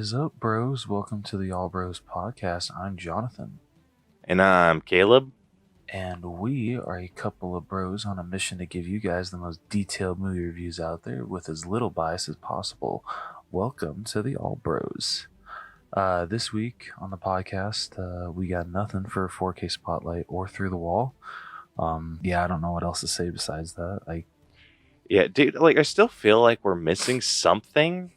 is up, bros? Welcome to the All Bros podcast. I'm Jonathan. And I'm Caleb. And we are a couple of bros on a mission to give you guys the most detailed movie reviews out there with as little bias as possible. Welcome to the All Bros. This week on the podcast, we got nothing for 4K Spotlight or Through the Wall. I don't know what else to say besides that. Yeah, dude, I still feel like we're missing something,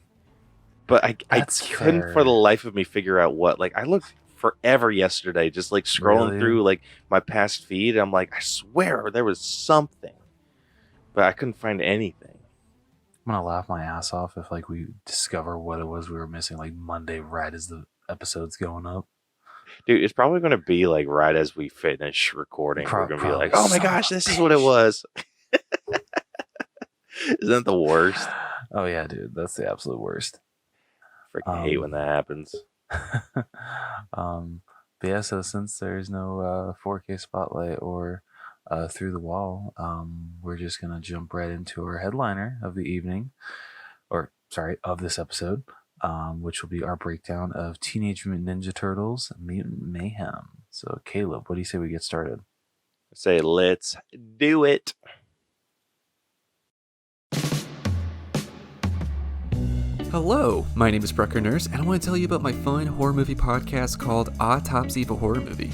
but I couldn't for the life of me figure out what. I looked forever yesterday, just scrolling through my past feed. And I'm like, I swear there was something, but I couldn't find anything. I'm gonna laugh my ass off if we discover what it was we were missing Monday right as the episode's going up. Dude, it's probably going to be right as we finish recording. We're going to be like, oh my gosh, this is what it was. Isn't that the worst? Oh yeah, dude, that's the absolute worst. Freaking hate when that happens. But yeah, so since there's no 4K Spotlight or Through the Wall, we're just gonna jump right into our headliner of the evening, of this episode, which will be our breakdown of Teenage Mutant Ninja Turtles, Mutant Mayhem. So Caleb, what do you say we get started? I say let's do it. Hello, my name is Brucker Nurse, and I want to tell you about my fun horror movie podcast called Autopsy of a Horror Movie.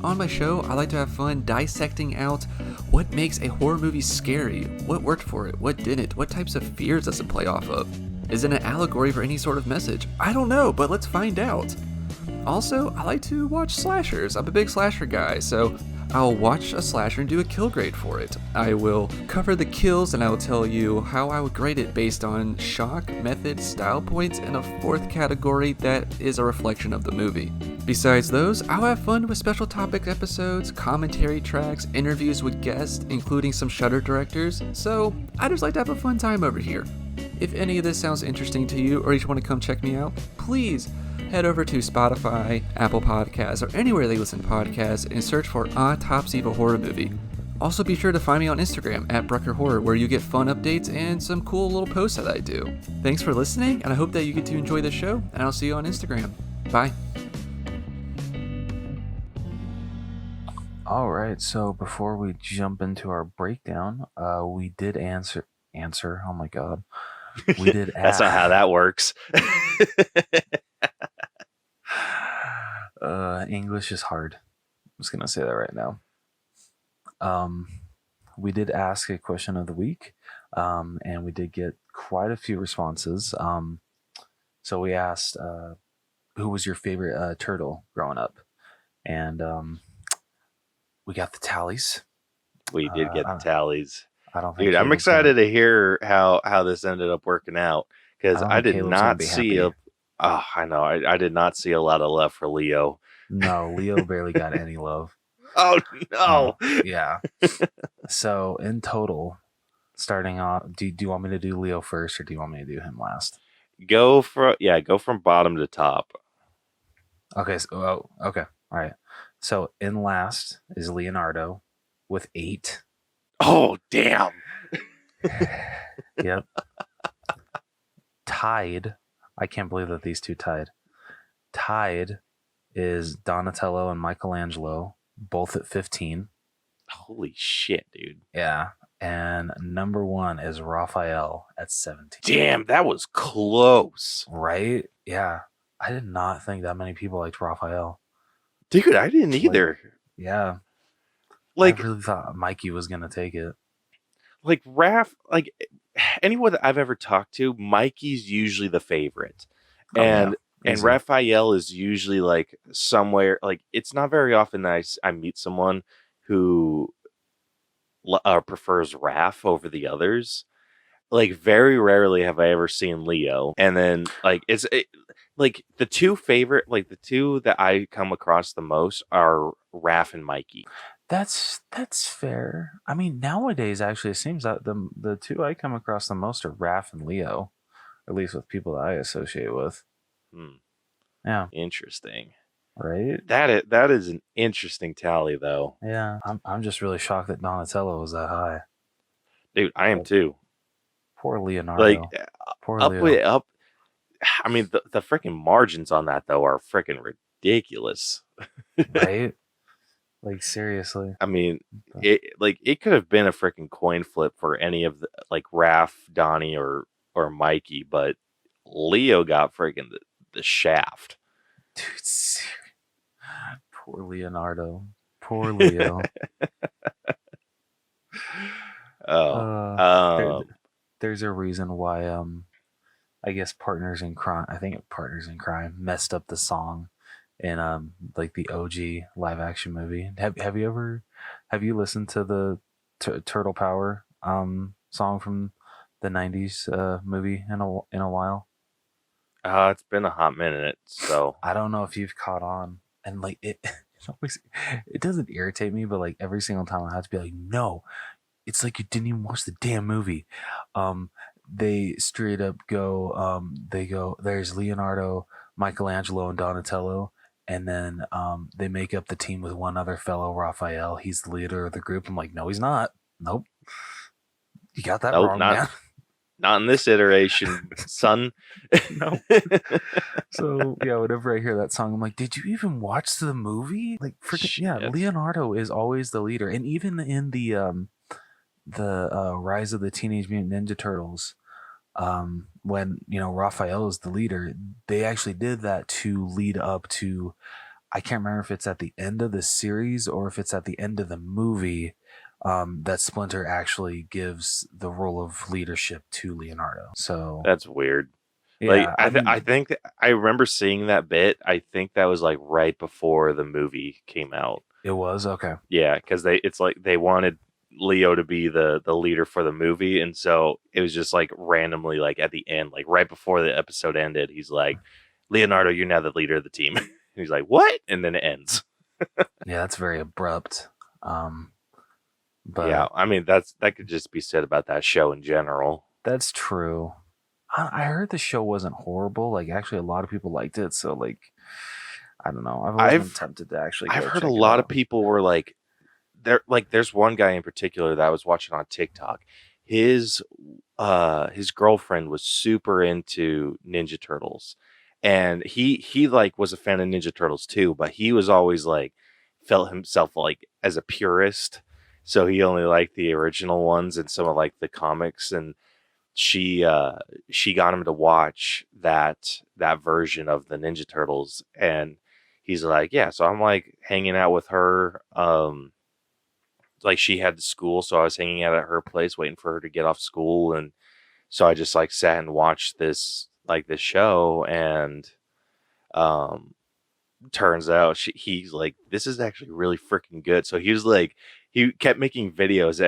On my show, I like to have fun dissecting out what makes a horror movie scary, what worked for it, what didn't, what types of fears does it play off of. Is it an allegory for any sort of message? I don't know, but let's find out. Also, I like to watch slashers. I'm a big slasher guy, so I'll watch a slasher and do a kill grade for it. I will cover the kills and I will tell you how I would grade it based on shock, method, style points, and a fourth category that is a reflection of the movie. Besides those, I'll have fun with special topic episodes, commentary tracks, interviews with guests, including some Shudder directors, so I just like to have a fun time over here. If any of this sounds interesting to you or you just want to come check me out, please head over to Spotify, Apple Podcasts, or anywhere they listen to podcasts and search for Autopsy of a Horror Movie. Also be sure to find me on Instagram at Brucker Horror, where you get fun updates and some cool little posts that I do. Thanks for listening, and I hope that you get to enjoy the show, and I'll see you on Instagram. Bye. All right, so before we jump into our breakdown, we did answer. Oh my god, we did. That's not how that works. English is hard. I'm just gonna say that right now. We did ask a question of the week, and we did get quite a few responses. So we asked, who was your favorite turtle growing up? And we got the tallies. We did get the tallies. I don't think. Dude, I'm excited to hear how this ended up working out, because I did not see a. Oh, I know. I did not see a lot of love for Leo. No, Leo barely got any love. Oh, no. Yeah. So, in total, starting off, do you want me to do Leo first, or do you want me to do him last? Go from bottom to top. Okay. Okay. All right. So, in last is Leonardo with 8. Oh, damn. Yep. Tied. I can't believe that these two tied. Tied is Donatello and Michelangelo, both at 15. Holy shit, dude. Yeah. And number 1 is Raphael at 17. Damn, that was close. Right? Yeah. I did not think that many people liked Raphael. Dude, I didn't either. Yeah. I really thought Mikey was going to take it. Anyone that I've ever talked to, Mikey's usually the favorite. And Raphael is usually somewhere, it's not very often that I meet someone who prefers Raph over the others. Very rarely have I ever seen Leo. And then the two that I come across the most are Raph and Mikey. That's fair. I mean, nowadays, actually, it seems that the two I come across the most are Raph and Leo, at least with people that I associate with. Yeah. Interesting. Right? That is an interesting tally, though. Yeah. I'm just really shocked that Donatello was that high. Dude, I am too. Poor Leonardo. Poor Leo. I mean, the freaking margins on that though are freaking ridiculous. Right? Like seriously. I mean, it could have been a freaking coin flip for any of the like Raph, Donnie, or Mikey, but Leo got freaking the shaft. Dude, poor Leonardo. Poor Leo. There's a reason why I guess Partners in Crime, I think Partners in Crime messed up the song in like the OG live action movie. Have you listened to the Turtle Power song from the 90s movie in a while? It's been a hot minute, so I don't know if you've caught on, and like it it doesn't irritate me, but like every single time I have to be like, no, it's like you didn't even watch the damn movie. They straight up go, there's Leonardo, Michelangelo, and Donatello, and then they make up the team with one other fellow, Raphael. He's the leader of the group. I'm like, no, he's not. Nope. You got that wrong, man. Not in this iteration, son. No. So yeah, whenever I hear that song, I'm like, did you even watch the movie? Like, freaking yeah, Leonardo is always the leader, and even in the Rise of the Teenage Mutant Ninja Turtles, when Raphael is the leader, they actually did that to lead up to, I can't remember if it's at the end of the series or if it's at the end of the movie, that Splinter actually gives the role of leadership to Leonardo. So that's weird. Yeah, like I think I remember seeing that bit. I think that was like right before the movie came out. It was okay. Yeah, because they wanted Leo to be the leader for the movie, and so it was just like randomly, like at the end, like right before the episode ended, he's like, Leonardo, you're now the leader of the team. And he's like, what? And then it ends. Yeah, that's very abrupt. But yeah, I mean that could just be said about that show in general. That's true. I heard the show wasn't horrible. Like, actually, a lot of people liked it. So, like, I don't know. I've always been tempted to actually. I've heard a lot of people were like, there's one guy in particular that I was watching on TikTok. His girlfriend was super into Ninja Turtles, and he like was a fan of Ninja Turtles too. But he was always like felt himself like as a purist, so he only liked the original ones and some of like the comics. And she got him to watch that version of the Ninja Turtles, and he's like, yeah. So I'm like hanging out with her. Like she had school, so I was hanging out at her place waiting for her to get off school, and so I just like sat and watched this show, and turns out he's like, this is actually really freaking good. So he was like, he kept making videos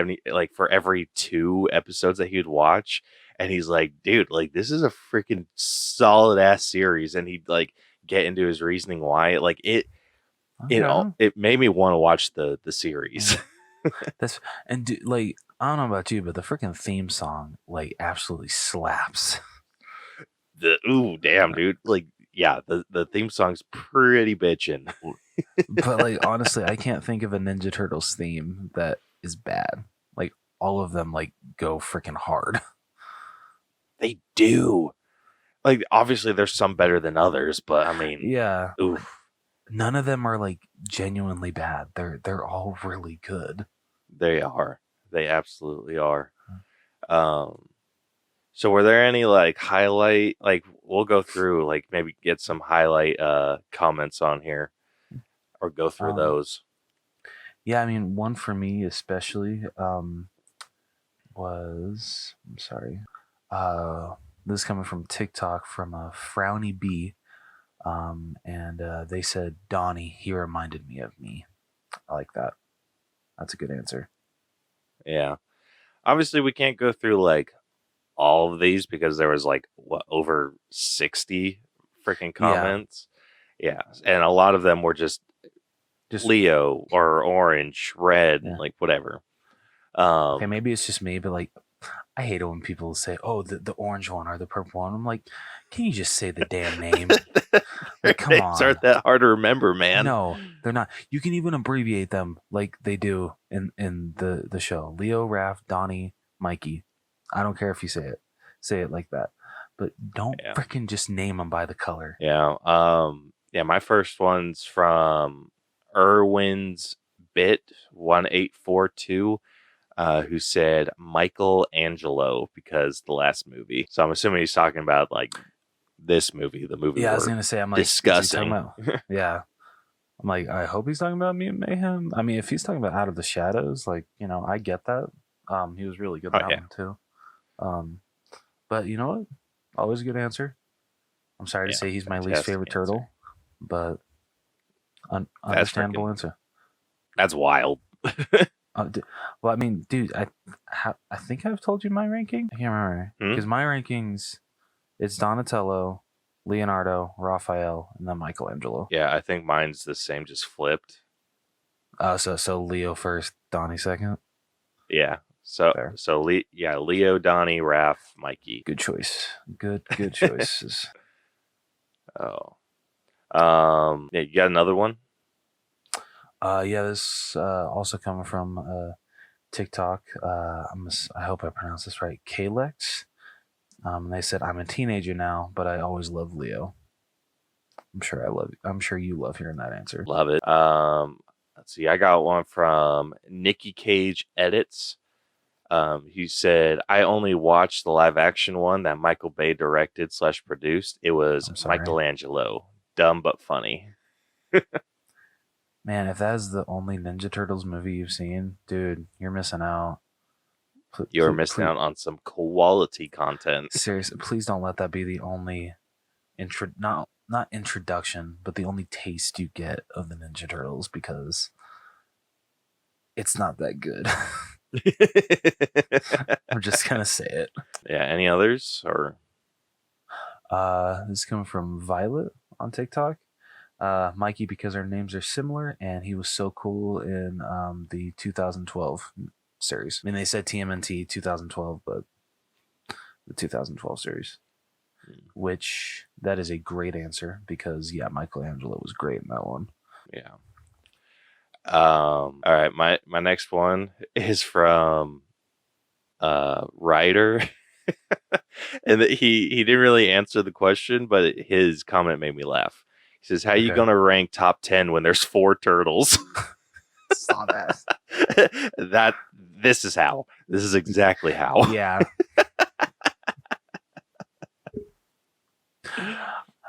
for every 2 episodes that he would watch, and he's like, dude, like this is a freaking solid ass series, and he'd like get into his reasoning why it it made me want to watch the series. Like, I don't know about you, but the freaking theme song like absolutely slaps. Damn, dude. Like, yeah, the theme song's pretty bitchin'. But like, honestly, I can't think of a Ninja Turtles theme that is bad. Like, all of them like go freaking hard. They do. Like, obviously there's some better than others, but I mean, yeah. Oof. None of them are like genuinely bad. They're all really good. They are. They absolutely are. So were there any like highlight, like we'll go through, like maybe get some highlight comments on here or go through those. Yeah, I mean, one for me especially was, I'm sorry. This is coming from TikTok from Frowny B. And they said, Donnie, he reminded me of me. I like that. That's a good answer. Yeah. Obviously, we can't go through like all of these because there was like over 60 freaking comments. Yeah. And a lot of them were just Leo or orange, red, like whatever. Okay, maybe it's just me, but like, I hate it when people say, "Oh, the orange one or the purple one." I'm like, can you just say the damn name? Like, come on, names aren't that hard to remember, man. No, they're not. You can even abbreviate them like they do in the show. Leo, Raph, Donnie, Mikey. I don't care if you say it like that. but don't freaking just name them by the color. Yeah. My first one's from Irwin's Bit 1842. Who said Michelangelo because the last movie. So I'm assuming he's talking about like this movie, the movie. Yeah, I was gonna say, I'm like, discussing. Yeah, I'm like, I hope he's talking about Mutant Mayhem. I mean, if he's talking about Out of the Shadows, like, you know, I get that. He was really good in that one too. But you know what? Always a good answer. I'm sorry to say he's my least favorite turtle, but understandable answer. That's wild. Well, I mean, dude, I think I've told you my ranking. I can't remember because my rankings, it's Donatello, Leonardo, Raphael, and then Michelangelo. Yeah, I think mine's the same, just flipped. So Leo first, Donnie second. Yeah. Leo, Donnie, Raph, Mikey. Good choice. Good choices. You got another one? This also coming from TikTok. I hope I pronounced this right. Kalex. They said, I'm a teenager now, but I always love Leo. I'm sure you love hearing that answer. Love it. Let's see. I got one from Nikki Cage Edits. He said, I only watched the live action one that Michael Bay directed / produced. It was Michelangelo. Dumb but funny. Man, if that is the only Ninja Turtles movie you've seen, dude, you're missing out. You're missing out on some quality content. Seriously, please don't let that be the only not introduction, but the only taste you get of the Ninja Turtles, because it's not that good. I'm just gonna say it. Yeah. Any others? Or this is coming from Violet on TikTok. Mikey, because our names are similar, and he was so cool in the 2012 series. I mean, they said TMNT 2012, but the 2012 series, which that is a great answer because Michelangelo was great in that one. Yeah. All right, my next one is from Ryder. And he didn't really answer the question, but his comment made me laugh. He says, how you gonna rank top 10 when there's 4 turtles? Saw that. This is how. This is exactly how. Yeah.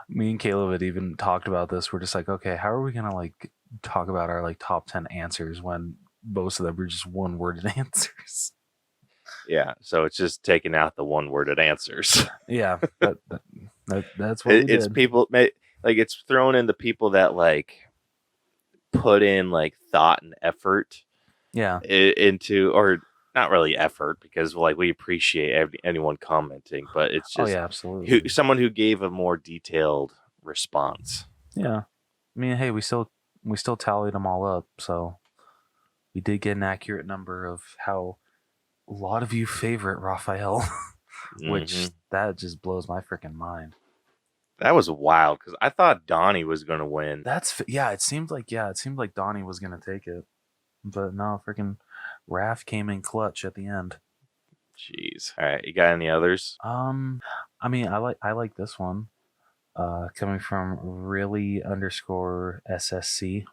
Me and Caleb had even talked about this. We're just like, okay, how are we gonna like talk about our like top 10 answers when most of them are just one-worded answers? Yeah, so it's just taking out the one-worded answers. Yeah, that's what it's did. People like it's thrown in the people that like put in like thought and effort. Yeah, into, or not really effort, because like we appreciate anyone commenting, but it's just absolutely someone who gave a more detailed response. Yeah, I mean, hey, we still tallied them all up, so we did get an accurate number of how a lot of you favorite Raphael, which that just blows my freaking mind. That was wild because I thought Donnie was gonna win. It seemed like Donnie was gonna take it, but no, freaking Raph came in clutch at the end. Jeez. All right, you got any others? I mean, I like this one. Coming from really_SSC.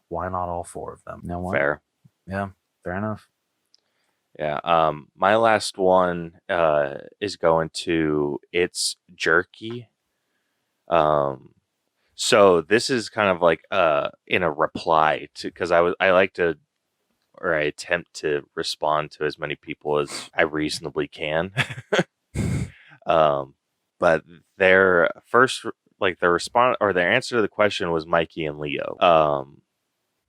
Why not all 4 of them? You know what? Fair. Yeah, fair enough. Yeah. My last one is going to It's Jerky. So this is kind of like in a reply to, because I attempt to respond to as many people as I reasonably can. But their first, like their response or their answer to the question was Mikey and Leo.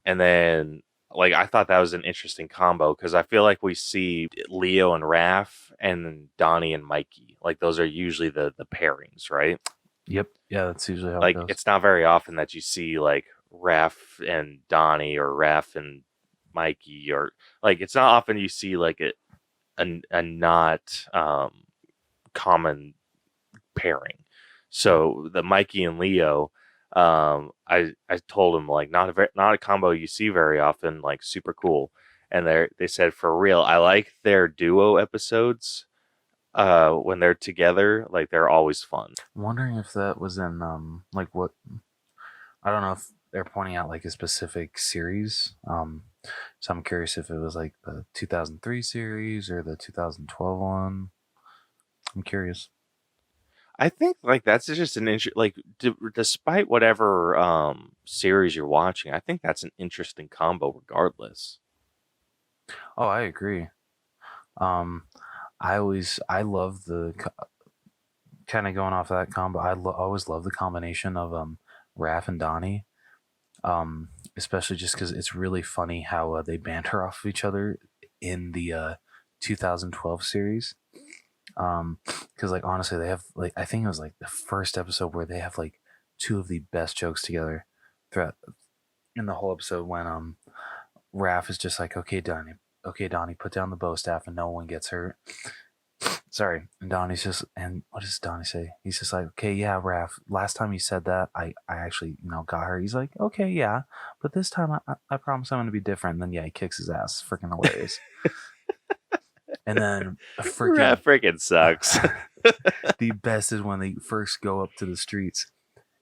And then like I thought that was an interesting combo because I feel like we see Leo and Raph and Donnie and Mikey. Like those are usually the pairings, right? Yep. Yeah, that's usually how like it goes. It's not very often that you see like Raph and Donnie or Raph and Mikey, or like it's not often you see like a not common pairing. So the Mikey and Leo, I told him like not a combo you see very often, like super cool. And they said for real, I like their duo episodes. when they're together, like they're always fun. I'm wondering if that was in like what, I don't know if they're pointing out like a specific series. So I'm curious if it was like the 2003 series or the 2012 one. I'm curious. I think like that's just an like despite whatever series you're watching, I think that's an interesting combo regardless. Oh, I agree. Um, I love the kind of going off of that combo. Always love the combination of Raph and Donnie. Especially just because it's really funny how they banter off of each other in the 2012 series. Because like honestly, they have like, I think it was like the first episode where they have like two of the best jokes together throughout in the whole episode, when Raph is just like, okay Donnie, put down the bow staff and no one gets hurt. Sorry. And Donnie's just, and what does Donnie say? He's just like, okay, yeah, Raph, last time you said that, I actually, got her. He's like, okay, yeah, but this time I promise I'm going to be different. And then, yeah, he kicks his ass. Freaking hilarious. And then Raph freaking sucks. The best is when they first go up to the streets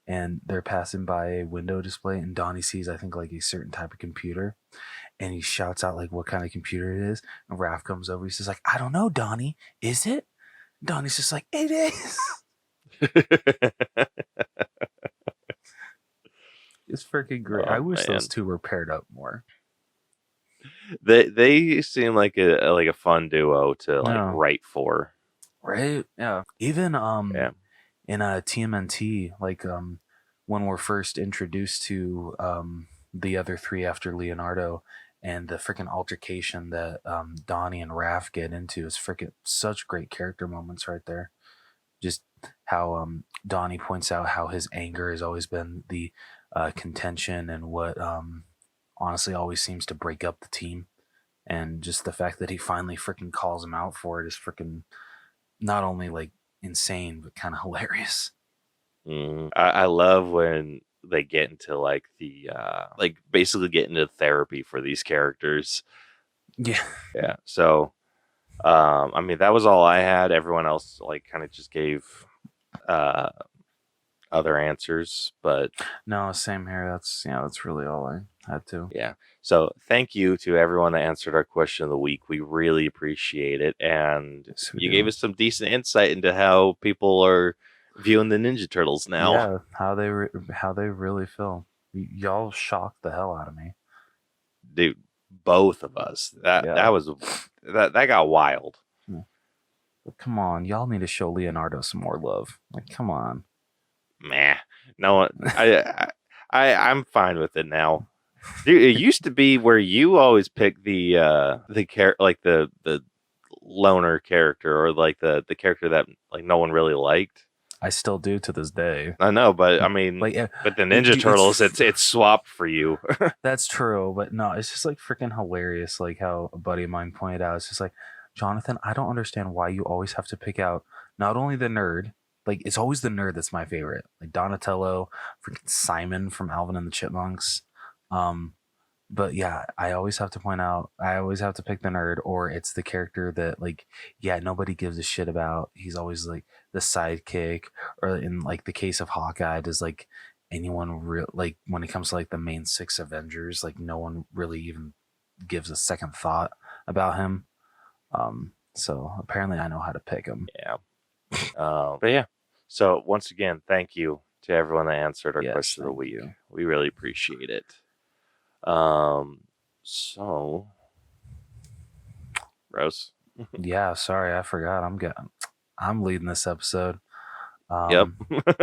and they're passing by a window display, and Donnie sees, I think, like a certain type of computer, and he shouts out like what kind of computer it is. And Raph comes over. He's just like, I don't know, Donnie. Is it? Donnie's just like, it is. It's freaking great. Oh, I wish man. those two were paired up more. They seem like a fun duo to like write for. Right? Yeah. Even Yeah. in TMNT, like when we're first introduced to the other three after Leonardo, and the freaking altercation that Donnie and Raph get into is freaking such great character moments right there. Just how Donnie points out how his anger has always been the contention, and what honestly always seems to break up the team. And just the fact that he finally freaking calls him out for it is freaking not only like insane, but kind of hilarious. I love when they get into like the like basically get into therapy for these characters. Yeah. So I mean, that was all I had. Everyone else like kind of just gave other answers, but no, same here. That's really all I had to. Yeah. So thank you to everyone that answered our question of the week. We really appreciate it, and you gave us some decent insight into how people are viewing the Ninja Turtles now. Yeah, how they really feel. Y'all shocked the hell out of me, dude. Both of us. That got wild. But come on, y'all need to show Leonardo some more love. Like, come on. Meh. No, I'm fine with it now. Dude, it used to be where you always pick the loner character, or like the character that like no one really liked. I still do to this day. I know, but I mean, like, but the Ninja Turtles, it's swapped for you. That's true, but no, it's just like freaking hilarious. Like how a buddy of mine pointed out, it's just like, Jonathan, I don't understand why you always have to pick out not only the nerd, like it's always the nerd that's my favorite, like Donatello, freaking Simon from Alvin and the Chipmunks. But yeah, I always have to pick the nerd, or it's the character that like, yeah, nobody gives a shit about. He's always like the sidekick, or in like the case of Hawkeye, does like anyone like when it comes to like the main six Avengers, like no one really even gives a second thought about him. So apparently I know how to pick him. Yeah. But yeah. So once again, thank you to everyone that answered our question of the week. We really appreciate it. So Rose. Yeah, sorry, I forgot. I'm leading this episode. Yep.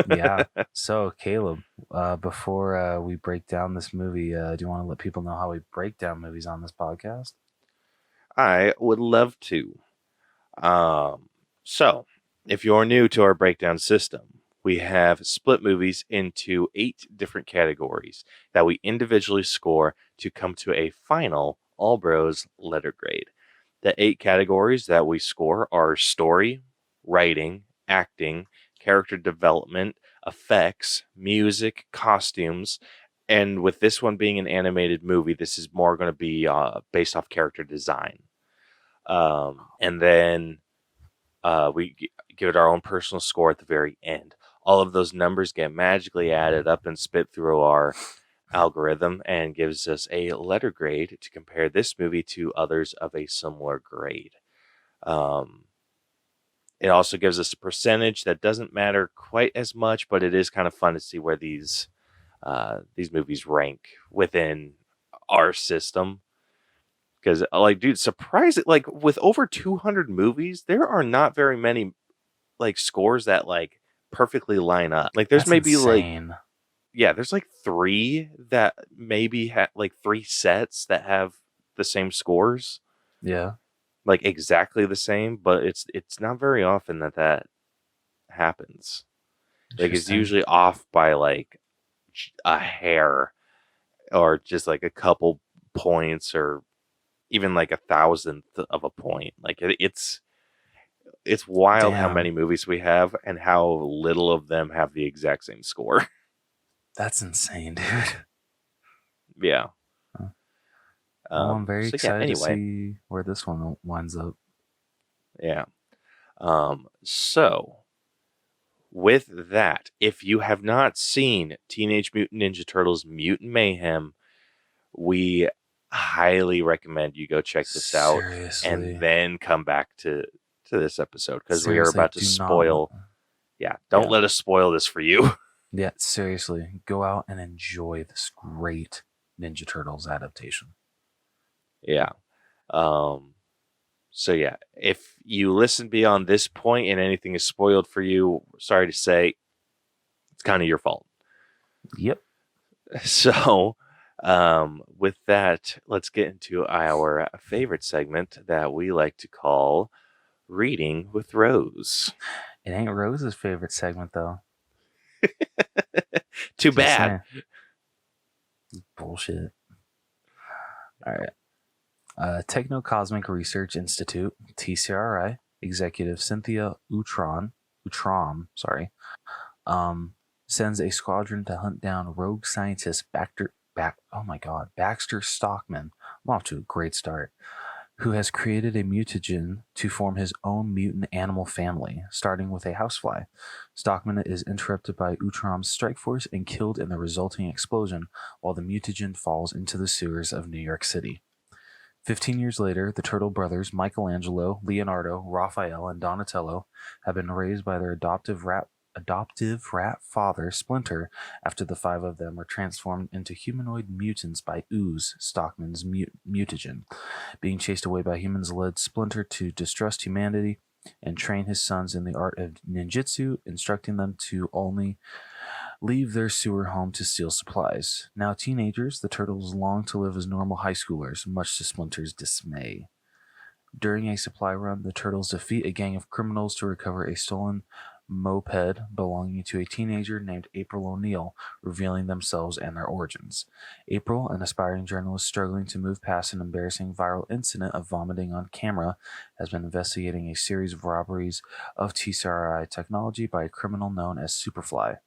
Yeah. So Caleb, before we break down this movie, do you want to let people know how we break down movies on this podcast? I would love to. So if you're new to our breakdown system, we have split movies into 8 different categories that we individually score to come to a final All Bros letter grade. The 8 categories that we score are story, writing, acting, character development, effects, music, costumes, and with this one being an animated movie, this is more going to be based off character design. And then we give it our own personal score at the very end. All of those numbers get magically added up and spit through our algorithm and gives us a letter grade to compare this movie to others of a similar grade. It also gives us a percentage that doesn't matter quite as much, but it is kind of fun to see where these movies rank within our system. Because, like, dude, surprising, like, with over 200 movies, there are not very many, like, scores that, like, perfectly line up. Like, there's That's maybe, insane. like, yeah, there's, like, 3 that maybe have, like, 3 sets that have the same scores. Yeah. Like, exactly the same, but it's not very often that happens. Like, it's usually off by, like, a hair or just, like, a couple points or even like 1,000th of a point. Like it's wild how many movies we have and how little of them have the exact same score. That's insane, dude. Yeah. Well, I'm very excited to see where this one winds up. Yeah. So with that, if you have not seen Teenage Mutant Ninja Turtles Mutant Mayhem, we highly recommend you go check this out and then come back to this episode, because we are about to spoil. Don't let us spoil this for you. Yeah, seriously, go out and enjoy this great Ninja Turtles adaptation. Yeah. So yeah, if you listen beyond this point and anything is spoiled for you, sorry to say, it's kind of your fault. Yep. So with that, let's get into our favorite segment that we like to call Reading with Rose. It ain't Rose's favorite segment, though. Too bad. Bullshit. All right. Techno-Cosmic Research Institute, TCRI, Executive Cynthia Utrom, sends a squadron to hunt down rogue scientist Baxter Stockman. I'm off to a great start. Who has created a mutagen to form his own mutant animal family, starting with a housefly. Stockman is interrupted by Utrom's strike force and killed in the resulting explosion, while the mutagen falls into the sewers of New York City. 15 years later, the Turtle brothers, Michelangelo, Leonardo, Raphael, and Donatello, have been raised by their adoptive rat father, Splinter, after the 5 of them were transformed into humanoid mutants by Ooze, Stockman's mutagen. Being chased away by humans led Splinter to distrust humanity and train his sons in the art of ninjutsu, instructing them to only leave their sewer home to steal supplies. Now teenagers, the Turtles long to live as normal high schoolers, much to Splinter's dismay. During a supply run, the Turtles defeat a gang of criminals to recover a stolen moped belonging to a teenager named April O'Neil, revealing themselves and their origins. April, an aspiring journalist struggling to move past an embarrassing viral incident of vomiting on camera, has been investigating a series of robberies of TCRI technology by a criminal known as Superfly.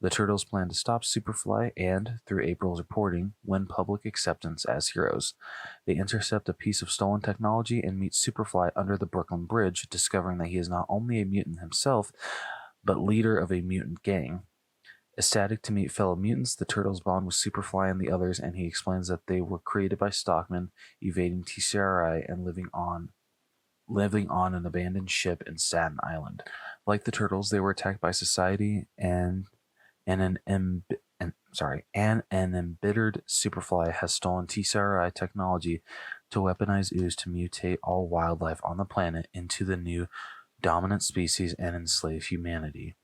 The Turtles plan to stop Superfly and, through April's reporting, win public acceptance as heroes. They intercept a piece of stolen technology and meet Superfly under the Brooklyn Bridge, discovering that he is not only a mutant himself, but leader of a mutant gang. Ecstatic to meet fellow mutants, the Turtles bond with Superfly and the others, and he explains that they were created by Stockman, evading TCRI and living on an abandoned ship in Staten Island. Like the Turtles, they were attacked by society and an embittered Superfly has stolen TCRI technology to weaponize ooze to mutate all wildlife on the planet into the new dominant species and enslave humanity.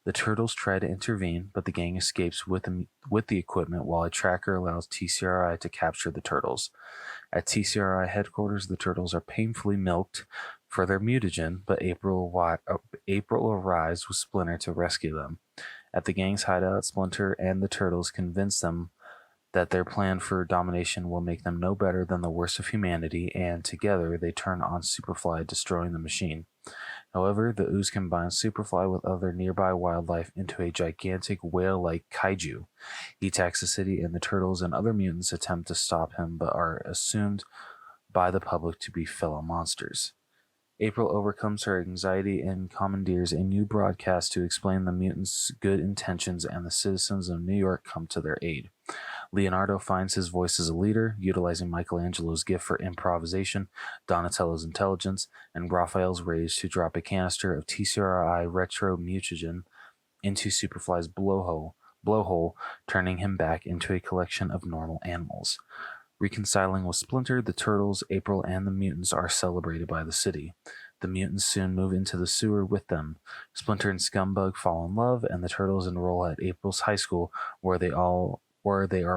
The Turtles try to intervene, but the gang escapes with the equipment while a tracker allows TCRI to capture the Turtles. At TCRI headquarters, the Turtles are painfully milked for their mutagen, but April arrives with Splinter to rescue them. At the gang's hideout, Splinter and the Turtles convince them that their plan for domination will make them no better than the worst of humanity, and together they turn on Superfly, destroying the machine. However, the ooze combines Superfly with other nearby wildlife into a gigantic whale-like kaiju. He attacks the city, and the Turtles and other mutants attempt to stop him, but are assumed by the public to be fellow monsters. April overcomes her anxiety and commandeers a new broadcast to explain the mutants' good intentions, and the citizens of New York come to their aid. Leonardo finds his voice as a leader, utilizing Michelangelo's gift for improvisation, Donatello's intelligence, and Raphael's rage to drop a canister of TCRI retro mutagen into Superfly's blowhole, turning him back into a collection of normal animals. Reconciling with Splinter, the Turtles, April, and the mutants are celebrated by the city. The mutants soon move into the sewer with them. Splinter and Scumbug fall in love, and the Turtles enroll at April's high school, where they are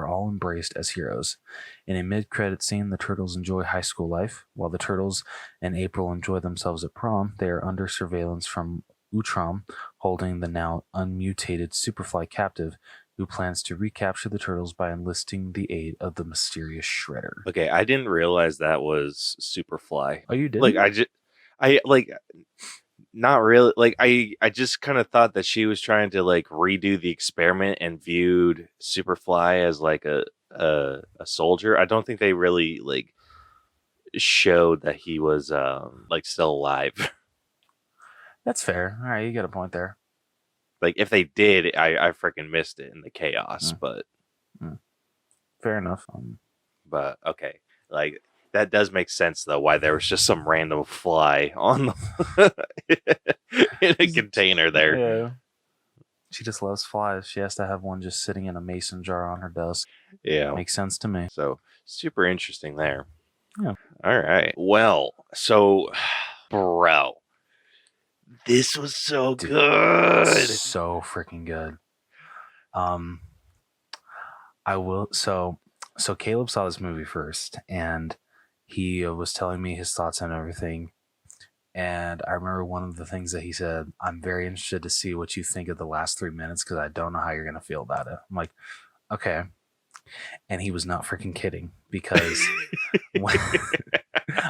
all embraced as heroes. In a mid-credit scene, the Turtles enjoy high school life. While the Turtles and April enjoy themselves at prom, they are under surveillance from Utrom, holding the now unmutated Superfly captive, who plans to recapture the Turtles by enlisting the aid of the mysterious Shredder. Okay, I didn't realize that was Superfly. Oh, you did? Like, not really. Like, I just kind of thought that she was trying to like redo the experiment and viewed Superfly as like a soldier. I don't think they really like showed that he was like still alive. That's fair. All right, you got a point there. Like, if they did, I freaking missed it in the chaos. But fair enough. But okay, like that does make sense though. Why there was just some random fly on in a container there. Yeah. She just loves flies. She has to have one just sitting in a mason jar on her desk. Yeah, makes sense to me. So super interesting there. Yeah. All right. Well, so bro. This was so good. So freaking good. I will. So Caleb saw this movie first, and he was telling me his thoughts on everything. And I remember one of the things that he said, I'm very interested to see what you think of the last 3 minutes, because I don't know how you're going to feel about it. I'm like, okay. And he was not freaking kidding, because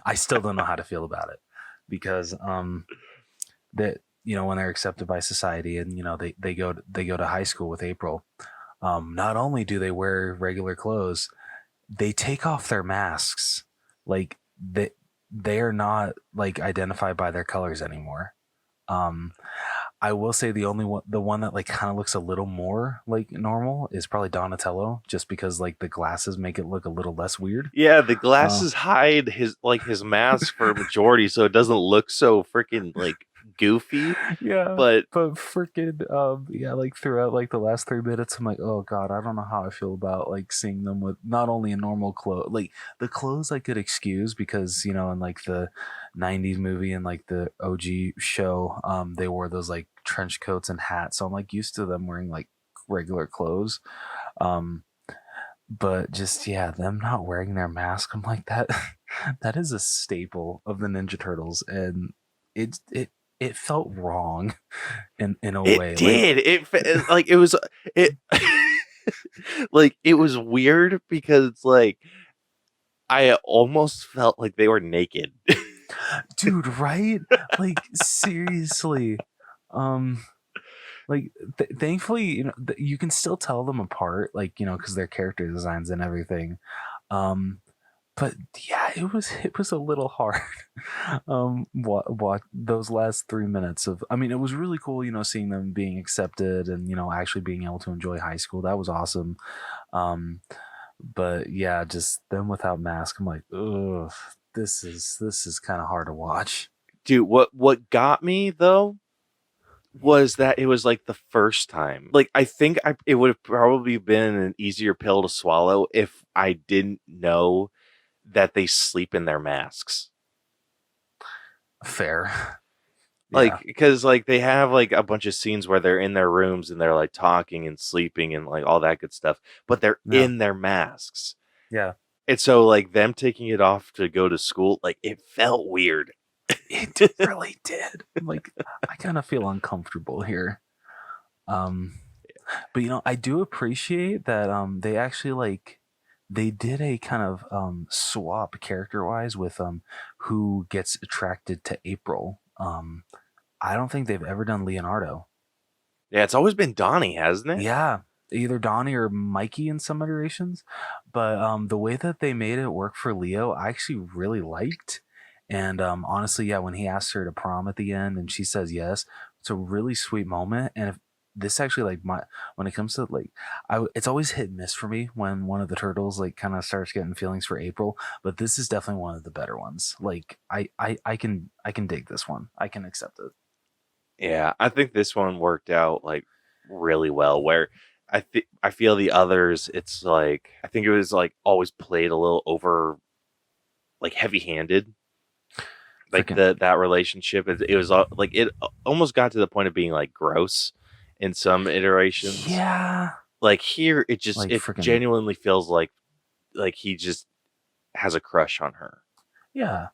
I still don't know how to feel about it, because that, you know, when they're accepted by society and, you know, they go to high school with April, not only do they wear regular clothes, they take off their masks. Like they are not like identified by their colors anymore. I will say the one that like kind of looks a little more like normal is probably Donatello, just because like the glasses make it look a little less weird. Yeah, the glasses hide his mask for a majority, so it doesn't look so freaking like goofy. Yeah, but freaking like throughout like the last 3 minutes, I'm like, oh god, I don't know how I feel about like seeing them with not only a normal clothes, like the clothes I could excuse, because, you know, in like the 90s movie and like the OG show, they wore those like trench coats and hats, so I'm like used to them wearing like regular clothes. But just, yeah, them not wearing their mask, I'm like, that is a staple of the Ninja Turtles, and it felt wrong in a way. It did. Like, it was like, it was weird because like I almost felt like they were naked. Dude, right? Like, seriously. Like thankfully, you know, you can still tell them apart, like, you know, because their character designs and everything. But yeah, it was a little hard. What those last 3 minutes of, I mean, it was really cool, you know, seeing them being accepted and, you know, actually being able to enjoy high school. That was awesome. But yeah, just them without mask, I'm like, ugh, this is kind of hard to watch. Dude, what got me though was that it was like the first time. Like, I think it would have probably been an easier pill to swallow if I didn't know that they sleep in their masks. Fair. Like, because like they have like a bunch of scenes where they're in their rooms and they're like talking and sleeping and like all that good stuff, but they're in their masks. Yeah. And so like them taking it off to go to school, like it felt weird. It really did. Like, I kind of feel uncomfortable here. But you know, I do appreciate that they actually like they did a kind of swap character wise with who gets attracted to April. I don't think they've ever done Leonardo. Yeah, it's always been Donnie, hasn't it? Yeah, either Donnie or Mikey in some iterations. But the way that they made it work for Leo, I actually really liked. And honestly, yeah, when he asks her to prom at the end and she says yes, it's a really sweet moment. And if this actually like my when it comes to like it's always hit and miss for me when one of the turtles like kind of starts getting feelings for April, but this is definitely one of the better ones. Like I can dig this one. I can accept it. Yeah, I think this one worked out like really well. Where I feel the others, it's like I think it was like always played a little over like heavy handed. Like Freaking that relationship, it was like it almost got to the point of being like gross in some iterations. yeah, Like here, like it freaking genuinely feels like he just has a crush on her. yeah.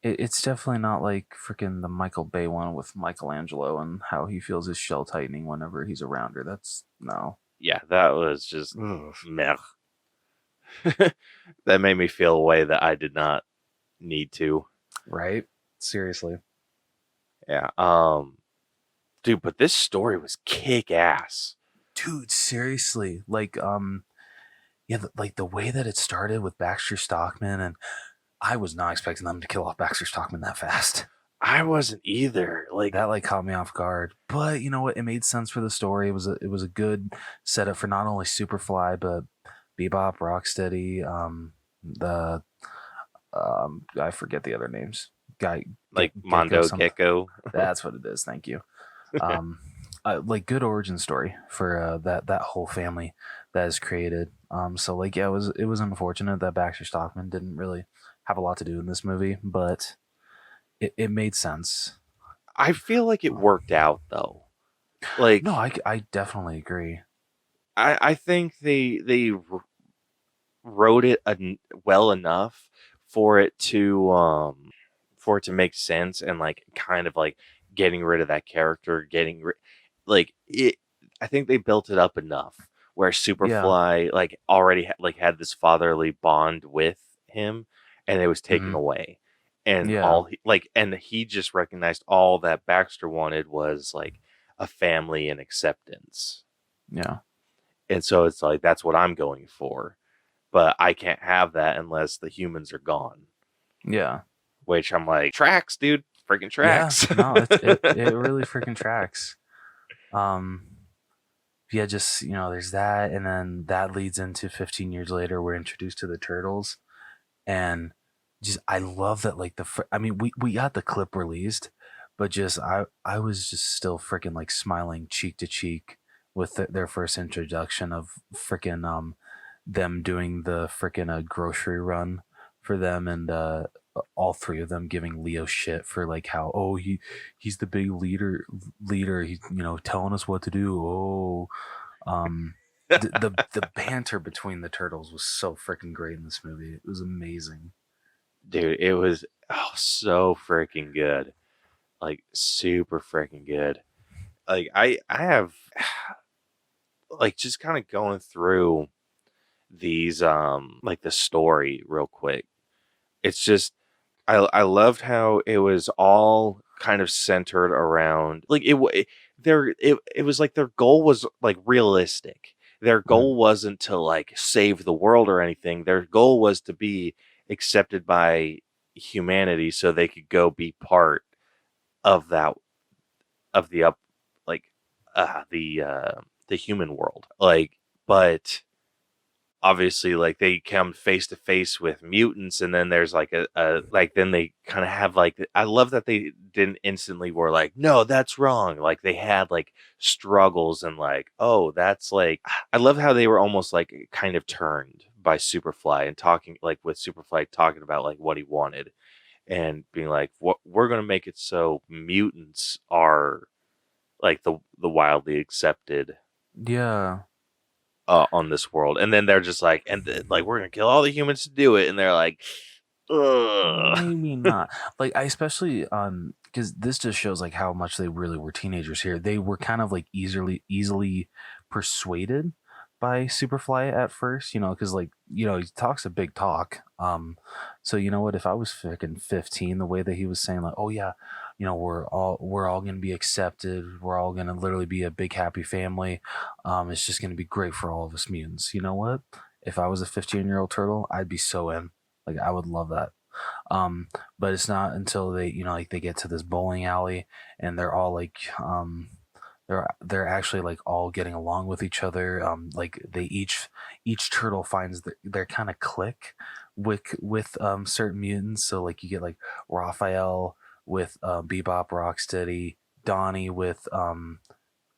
It's definitely not like freaking the Michael Bay one with Michelangelo and how he feels his shell tightening whenever he's around her. That's no. Yeah, that was just Ugh. meh. That made me feel a way that I did not need to. Right? Seriously. Yeah. Dude, but this story was kick ass. Dude, seriously. Like yeah, like the way that it started with Baxter Stockman, and I was not expecting them to kill off Baxter Stockman that fast. I wasn't either. Like That like caught me off guard. But you know what? It made sense for the story. It was a good setup for not only Superfly but Bebop, Rocksteady, the I forget the other names. like Gecko Mondo something. Gecko. That's what it is. Thank you. Um, like good origin story for that whole family that is created. So like yeah, it was unfortunate that Baxter Stockman didn't really have a lot to do in this movie, but it made sense. I feel like it worked out though. Like No, I definitely agree. I think they wrote it well enough for it to make sense and like kind of like getting rid of that character, like it. I think they built it up enough where Yeah. Superfly like already had this fatherly bond with him, and it was taken Hmm. away, and Yeah. and he just recognized all that Baxter wanted was like a family and acceptance, Yeah. and so it's like that's what I'm going for, but I can't have that unless the humans are gone. Yeah. Which I'm like, tracks, dude, freaking Yeah. tracks. No, it really freaking tracks. Um, yeah, just there's that, and then that leads into 15 years later, we're introduced to the turtles, and just I love that like I mean we got the clip released, but just I was just still freaking like smiling cheek to cheek with their first introduction of freaking them doing the freaking grocery run for them, and all three of them giving Leo shit for like how he's the big leader, he's telling us what to do. Um the banter between the turtles was so freaking great in this movie. It was amazing. Dude, it was so freaking good. Like super freaking good. Like I have like just kind of going through these like the story real quick. It's just I loved how it was all kind of centered around like it was like their goal was like realistic. Their Mhm. goal wasn't to like save the world or anything. Their goal was to be accepted by humanity so they could go be part of that of the up like the human world. Like but obviously like they come face to face with mutants, and then there's like a like then they kind of have like I love that they didn't instantly were like no that's wrong, like they had like struggles and like oh that's like I love how they were almost like kind of turned by Superfly and talking like with Superfly talking about like what he wanted and being like what we're gonna make it so mutants are like the wildly accepted Yeah. on this world, and then they're just like, like we're gonna kill all the humans to do it, and they're like, ugh. Maybe not. Like I especially because this just shows like how much they really were teenagers here. They were kind of like easily persuaded by Superfly at first, because like he talks a big talk. So you know what? If I was freaking 15, the way that he was saying like, oh yeah, we're all gonna be accepted. We're all gonna literally be a big happy family. It's just gonna be great for all of us mutants. You know what? If I was a 15-year-old turtle, I'd be so in. Like I would love that. But it's not until they, like they get to this bowling alley and they're all like, they're actually like all getting along with each other. Like they each turtle finds their kind of click with certain mutants. So like you get like Raphael with Bebop, Rocksteady, Donnie with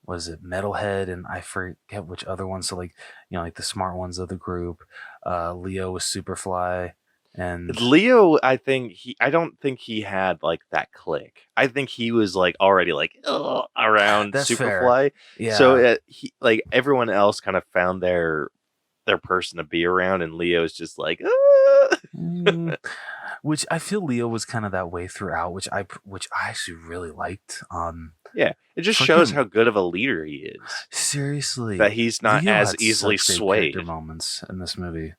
was it Metalhead, and I forget which other ones. So like like the smart ones of the group. Leo with Superfly. And Leo, I don't think he had like that click. I think he was like already like around that's Superfly. fair. Yeah. So he like everyone else kind of found their person to be around, and Leo's just like, which I feel Leo was kind of that way throughout, which I actually really liked. Yeah, it just shows how good of a leader he is. Seriously, that he's not Leo as had easily such great swayed. character moments in this movie.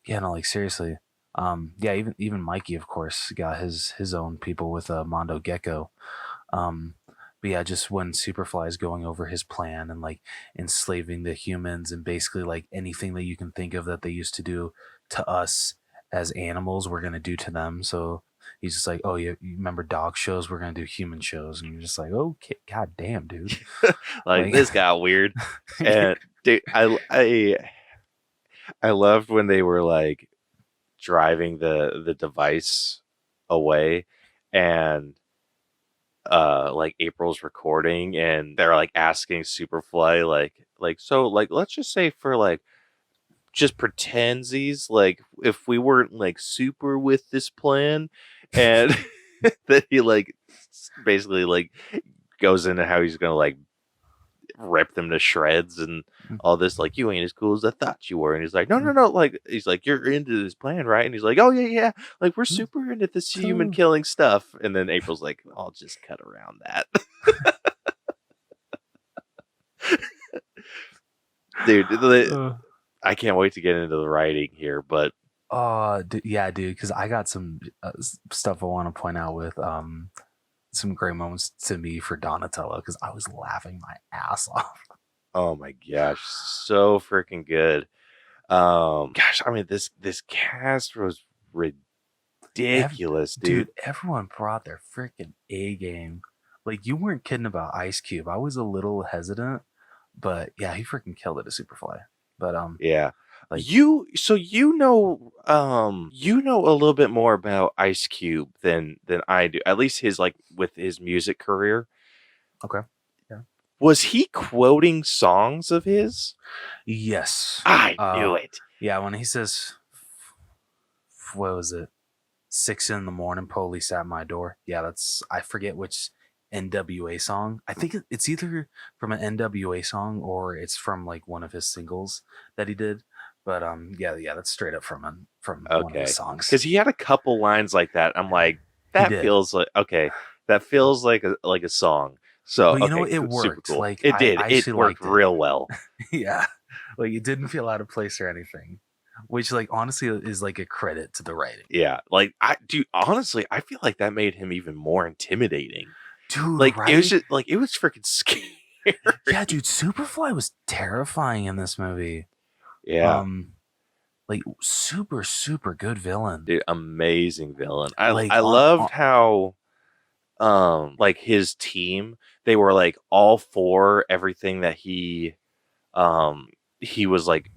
Yeah, no, like seriously. Yeah, even Mikey, of course, got his own people with Mondo Gecko. But yeah, just when Superfly is going over his plan and like enslaving the humans and basically like anything that you can think of that they used to do to us as animals, we're gonna do to them. So he's just like, oh, you remember dog shows? We're gonna do human shows, and you're just like, okay, god damn, dude. like this got weird. And dude, I loved when they were like driving the device away, and like April's recording, and they're like asking Superfly like so like let's just say for like just pretendsies, like if we weren't like super with this plan, and that he like basically like goes into how he's gonna like rip them to shreds and all this, like you ain't as cool as I thought you were. And he's like, no, like he's like, you're into this plan, right? And he's like, oh yeah, like we're super into this human killing stuff. And then April's like, I'll just cut around that. Dude, I can't wait to get into the writing here, but yeah, dude, because I got some stuff I want to point out with some great moments to me for Donatello, because I was laughing my ass off. Oh my gosh, so freaking good. Gosh, I mean this cast was ridiculous, dude. Everyone brought their freaking A game. Like, you weren't kidding about Ice Cube. I was a little hesitant, but yeah, he freaking killed it as Superfly. But yeah. Like you know a little bit more about Ice Cube than I do. At least his like with his music career. Okay. Yeah. Was he quoting songs of his? Yes. I knew it. Yeah, when he says, what was it? 6 a.m, police at my door. Yeah, I forget which NWA song. I think it's either from an NWA song or it's from like one of his singles that he did. But yeah, that's straight up from one of his songs. Because he had a couple lines like that. I'm like, that feels like that feels like a song. So you know, it worked. Cool. Like it did. It worked real well. Yeah, like it didn't feel out of place or anything. Which, like, honestly, is like a credit to the writing. Yeah, like honestly, I feel like that made him even more intimidating. Dude, like right? It was just like it was freaking scary. Yeah, dude, Superfly was terrifying in this movie. Yeah. Like super, super good villain. Dude, amazing villain. I loved how like his team, they were like all for everything that he was like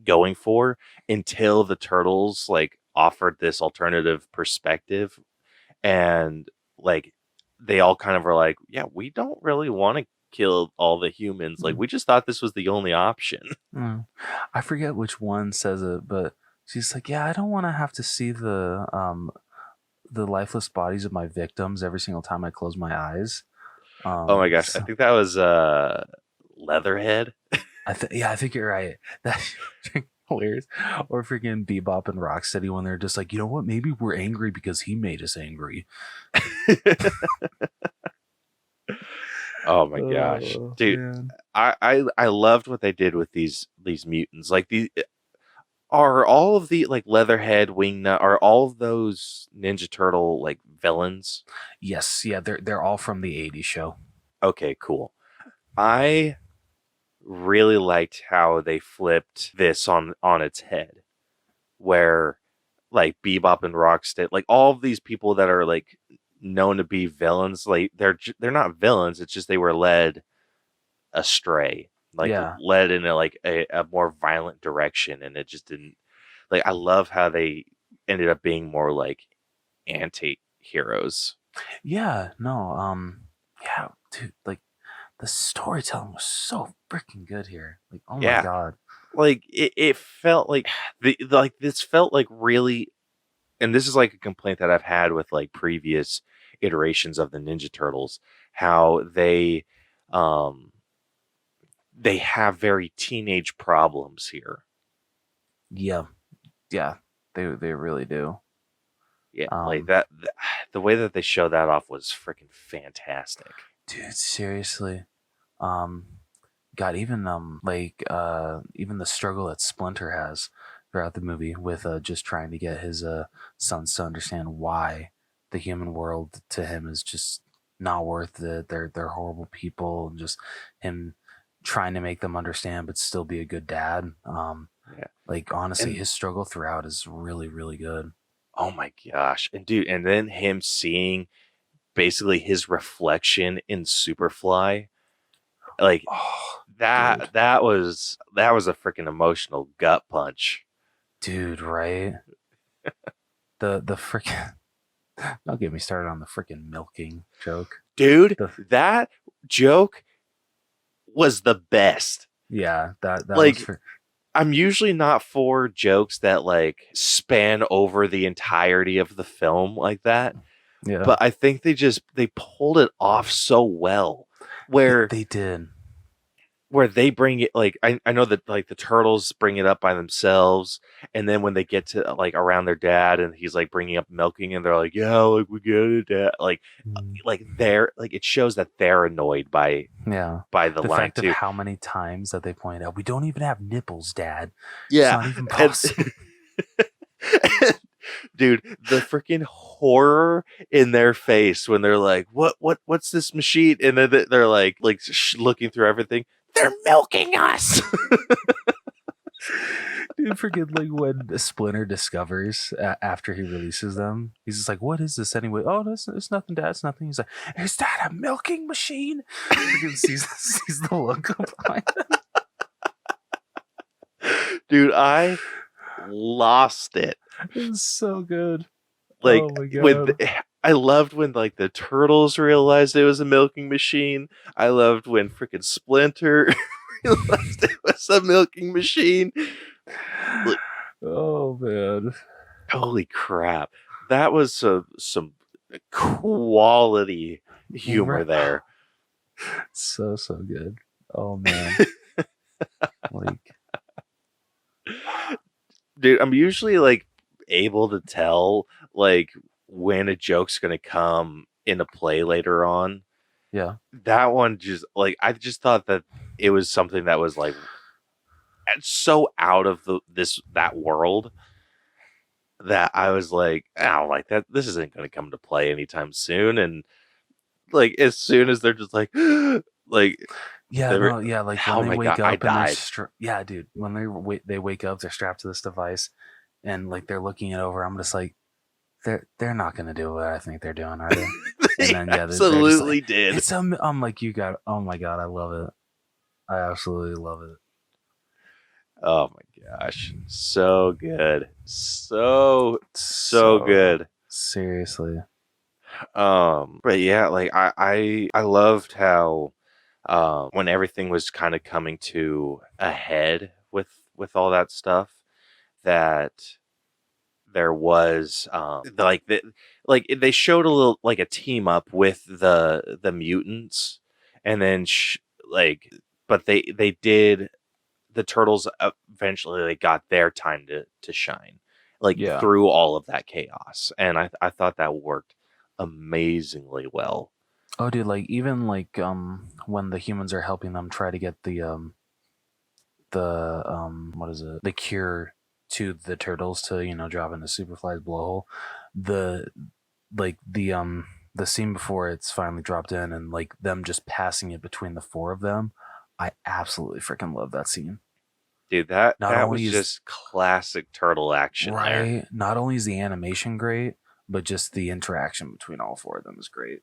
going for, until the turtles like offered this alternative perspective, and like they all kind of were like, yeah, we don't really want to kill all the humans. Like, we just thought this was the only option. I forget which one says it, but she's like, yeah, I don't want to have to see the lifeless bodies of my victims every single time I close my eyes. Oh my gosh, I think that was Leatherhead. I think you're right. That's hilarious. Or freaking Bebop and Rocksteady when they're just like, you know what? Maybe we're angry because he made us angry. Oh my gosh, dude! Man. I loved what they did with these mutants. Like, are all of the like Leatherhead, Wingnut, are all of those Ninja Turtle like villains? Yes, yeah, they're all from the '80s show. Okay, cool. I really liked how they flipped this on its head, where like Bebop and Rocksteady, like all of these people that are like known to be villains, like they're not villains. It's just they were led astray, like Yeah. led in a more violent direction, and it just didn't. Like I love how they ended up being more like anti-heroes. Yeah, no, yeah, dude, like the storytelling was so freaking good here. Like, oh my Yeah, god. like it felt like this felt like really, and this is like a complaint that I've had with like previous iterations of the Ninja Turtles, how um they have very teenage problems here. Yeah, yeah, they really do. Yeah, like Um, that. The way that they show that off was freaking fantastic. dude, seriously. Um, God, even the struggle that Splinter has throughout the movie with just trying to get his sons to understand why the human world to him is just not worth it. They're horrible people, and just him trying to make them understand but still be a good dad. Yeah, Like honestly, and his struggle throughout is really, really good. oh my gosh, and dude, and then him seeing basically his reflection in Superfly, like Oh, dude. that was a freaking emotional gut punch. Dude, right? The freaking don't get me started on the freaking milking joke. Dude, The that joke was the best. Yeah, that was Like for I'm usually not for jokes that like span over the entirety of the film like that, yeah. but I think they pulled it off so well where They did. they bring it like I know that like the turtles bring it up by themselves, and then when they get to like around their dad and he's like bringing up milking and they're like, yeah, like we get it, dad. Like they're like it shows that they're annoyed Yeah. by the The line fact of too. how many times that they point out, we don't even have nipples, Dad. It's Yeah, not even possible. dude, the freaking horror in their face when they're like, what's this machine? And then they're like looking through everything. They're milking us. Dude, freaking like when Splinter discovers after he releases them, he's just like, "What is this anyway?" Oh, it's nothing, Dad. It's nothing. He's like, "Is that a milking machine?" Freaking sees the look behind him. Dude, I lost it. It's so good. Like Oh my god. I loved when like the turtles realized it was a milking machine. I loved when freaking Splinter realized it was a milking machine. Like, Oh man. holy crap. That was some quality humor there. So good. Oh man. Like, dude, I'm usually like able to tell like when a joke's gonna come into play later on. yeah. That one just like I just thought that it was something that was like so out of that world that I was like, oh, like that this isn't gonna come to play anytime soon. And like as soon as they're just like like Yeah, they're, no, yeah, like oh when they my wake god, I up and died. yeah, dude, when they wake up, they're strapped to this device, and like they're looking it over. I'm just like, they're not gonna do what I think they're doing, are they? They And then yeah, they're just absolutely like, did. it's I'm like, you got, oh my god, I love it. I absolutely love it. Oh my gosh. So good. So good. Seriously. But yeah, like I loved how when everything was kind of coming to a head with all that stuff, that there was like they showed a little like a team up with the mutants, and then like but they did the turtles eventually like got their time to shine like Yeah. through all of that chaos, and I thought that worked amazingly well. Oh, dude, like even like when the humans are helping them try to get the what is it, the cure to the turtles to drop into Superfly's blowhole, the the scene before it's finally dropped in and like them just passing it between the four of them, I absolutely freaking love that scene. Dude, that Not was only is just classic turtle action there. right, not only is the animation great, but just the interaction between all four of them is great.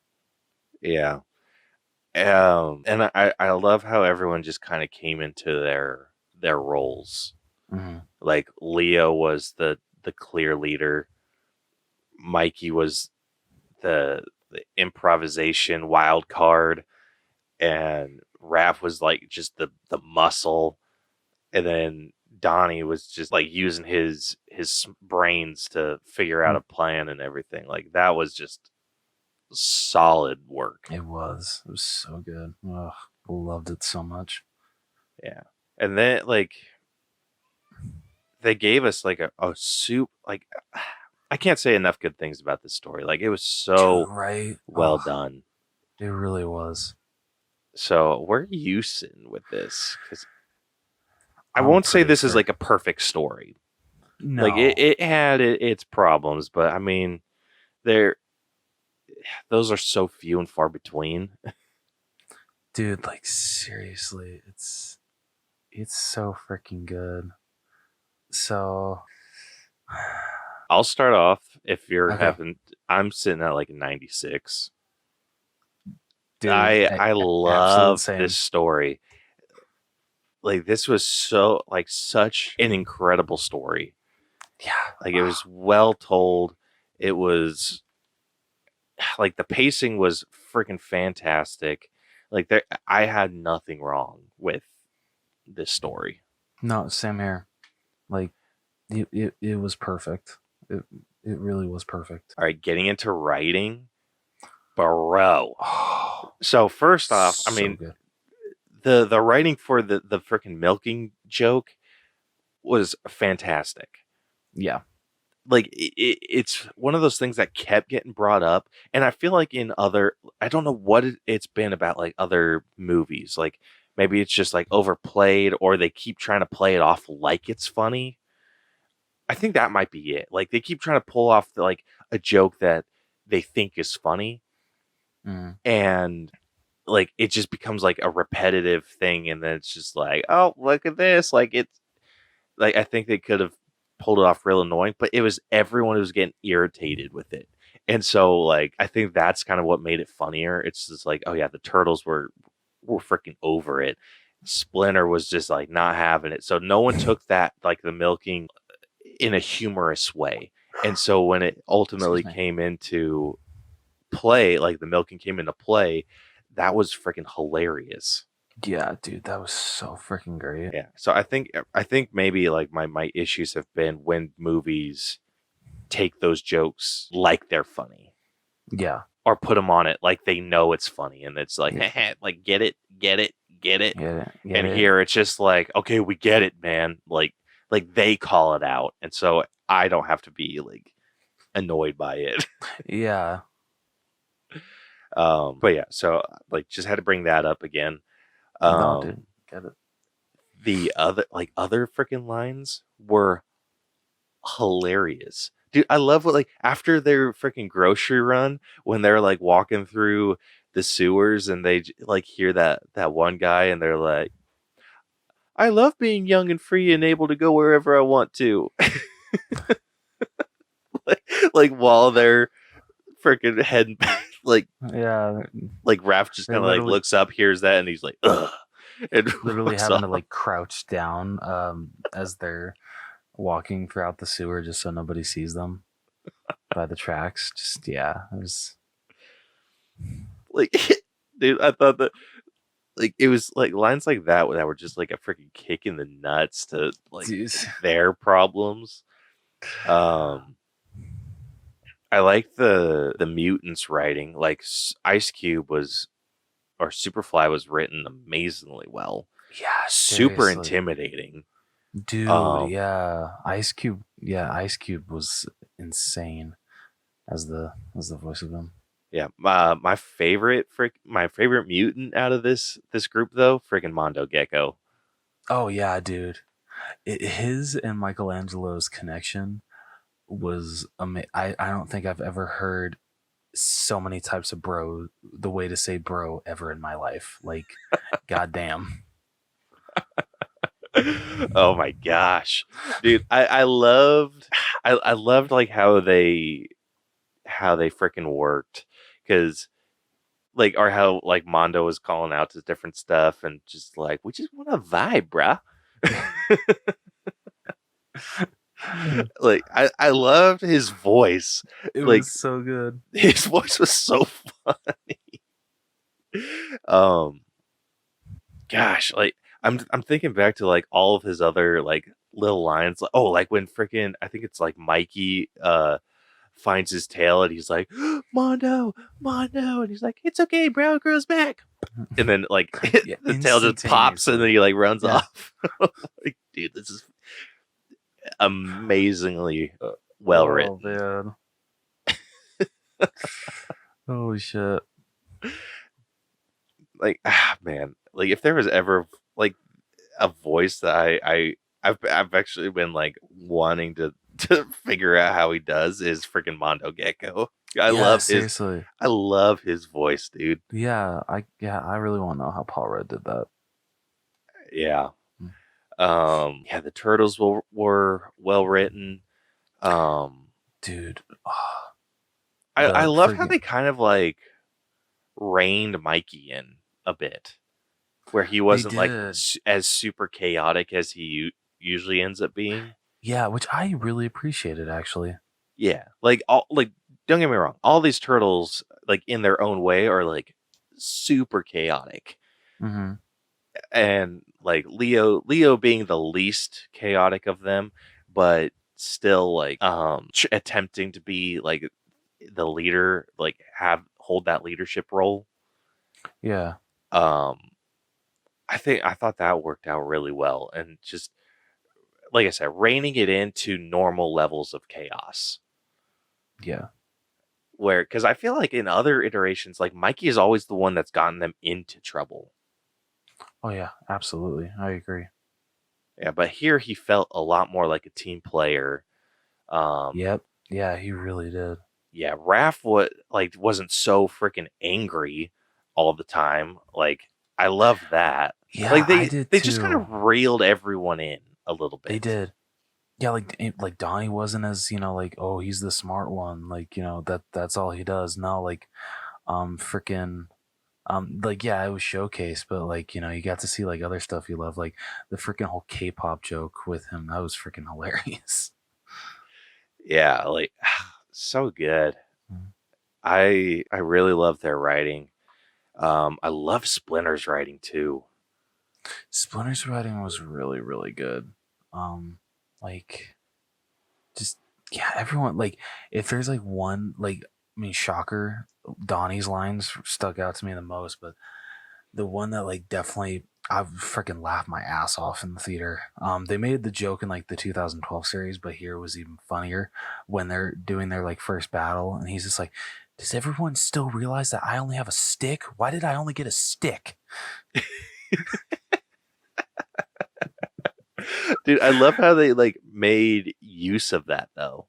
Yeah. And I love how everyone just kind of came into their roles. Mm-hmm. Like Leo was the clear leader. Mikey was the improvisation wild card, and Raph was like just the muscle, and then Donnie was just like using his brains to figure out a plan and everything. Like that was just solid work. It was so good. Ugh, loved it so much. Yeah. And then like they gave us like a soup, like I can't say enough good things about this story. Like it was so right, well done. It really was. So where are you sitting with this? Because I won't say this is like a perfect story. No, like it had its problems, but I mean, those are so few and far between. Dude, like seriously, it's so freaking good. So I'll start off if you're Okay. having. I'm sitting at like 96. dude, I love same. this story. Like this was so like such an incredible story. Yeah, Like it was well told. It was like the pacing was freaking fantastic. Like I had nothing wrong with this story. No, same here. Like it was perfect. It really was perfect. All right, getting into writing, bro. So first off, I mean, good. the writing for the freaking milking joke was fantastic. Yeah. Like it's one of those things that kept getting brought up, and I feel like in other, I don't know what it's been about like other movies, like maybe it's just like overplayed or they keep trying to play it off like it's funny. I think that might be it. Like they keep trying to pull off like a joke that they think is funny, and like it just becomes like a repetitive thing, and then it's just like, oh, look at this. Like it's like I think they could have pulled it off real annoying, but it was everyone who was getting irritated with it. And so like I think that's kind of what made it funnier. It's just like, oh yeah, the turtles were freaking over it. Splinter was just like not having it. So no one took that like the milking in a humorous way. And so when it ultimately came into play, like the milking came into play, that was freaking hilarious. Yeah, dude, that was so freaking great. Yeah. So I think maybe like my issues have been when movies take those jokes like they're funny. Yeah. Or put them on it like they know it's funny, and it's like, like get it. And here it's just like, okay, we get it, man. Like they call it out, and so I don't have to be like annoyed by it. Yeah. But yeah, so like just had to bring that up again. No, dude, get it. The other freaking lines were hilarious. Dude, I love what like after their freaking grocery run, when they're like walking through the sewers and they like hear that one guy and they're like, I love being young and free and able to go wherever I want to. like while they're freaking heading back, like Raph just kind of like looks up, hears that, and he's like, ugh. And literally having to like crouch down as they're walking throughout the sewer just so nobody sees them by the tracks. Just it was like, dude, I thought that like it was like lines like that were just like a freaking kick in the nuts to like their problems. I like the mutants writing. Like Ice Cube or Superfly was written amazingly well. Yeah, super intimidating. Dude, Ice Cube was insane as the voice of him. Yeah, my favorite mutant out of this group though, freaking Mondo Gecko. Oh yeah, dude. His and Michelangelo's connection was amazing. I don't think I've ever heard so many types of the way to say bro ever in my life. Like, goddamn. Oh my gosh, dude! I loved like how they freaking worked, because like, or how like Mondo was calling out to different stuff and just like, we just want to vibe, bruh. Like I loved his voice. It Like, was so good. his voice was so funny. Gosh, like I'm thinking back to like all of his other like little lines. Oh, like when freaking, I think it's like Mikey finds his tail and he's like, Mondo, and he's like, it's okay, bro, grows back. And then like Yeah, the tail just pops and then he like runs off. Like, dude, this is amazingly well written. Man. Holy shit. Like, man, like if there was ever like a voice that I've actually been like wanting to figure out how he does, is freaking Mondo Gecko. I love his voice, dude. Yeah, I really want to know how Paul Rudd did that. Yeah. Yeah, the turtles were well written. Dude. I love how they kind of like reined Mikey in a bit, where he wasn't like as super chaotic as he usually ends up being. Yeah, which I really appreciated, actually. Yeah, like don't get me wrong, all these turtles, like in their own way, are like super chaotic. Mm-hmm. And like Leo being the least chaotic of them, but still like attempting to be like the leader, like hold that leadership role. Yeah. I thought that worked out really well, and just like I said, reining it into normal levels of chaos. Yeah. Because I feel like in other iterations, like Mikey is always the one that's gotten them into trouble. Oh yeah, absolutely. I agree. Yeah, but here he felt a lot more like a team player. Yep. Yeah, he really did. Yeah, Raph wasn't so freaking angry all the time. Like, I love that. Yeah, like I did they too. just kind of reeled everyone in a little bit. They did. Yeah, like Donnie wasn't as, like, oh, he's the smart one. Like, that's all he does. No, like, freaking, like, yeah, it was showcased, but like, you got to see like other stuff you love, like the freaking whole K-pop joke with him. That was freaking hilarious. Yeah, like, so good. Mm-hmm. I really love their writing. I love Splinter's writing too. Splinter's writing was really, really good. Like, just, yeah, everyone, like, if there's like one, like, I mean, shocker, Donnie's lines stuck out to me the most, but the one that like definitely I freaking laughed my ass off in the theater. They made the joke in like the 2012 series, but here it was even funnier when they're doing their like first battle, and he's just like, does everyone still realize that I only have a stick? Why did I only get a stick? Dude, I love how they like made use of that though.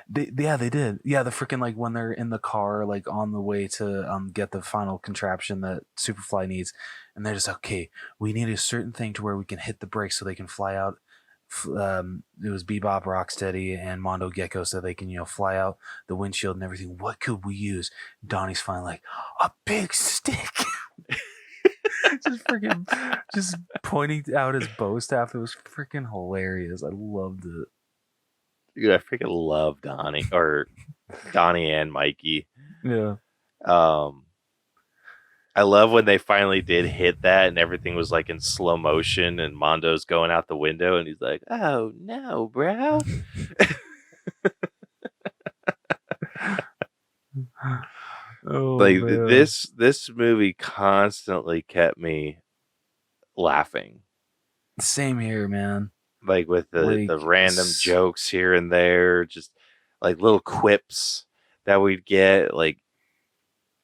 They did. Yeah, the freaking like when they're in the car, like on the way to get the final contraption that Superfly needs, and they're just okay. We need a certain thing to where we can hit the brakes so they can fly out. It was Bebop, Rocksteady, and Mondo Gecko, so they can fly out the windshield and everything. What could we use? Donnie's finally like a big stick. just pointing out his bow staff. It was freaking hilarious. I loved it. Dude, I freaking love Donnie and Mikey. Yeah. I love when they finally did hit that and everything was like in slow motion and Mondo's going out the window and he's like, "Oh no, bro." Oh, like man. this movie constantly kept me laughing. Same here, man. Like with the random jokes here and there, just like little quips that we'd get, like,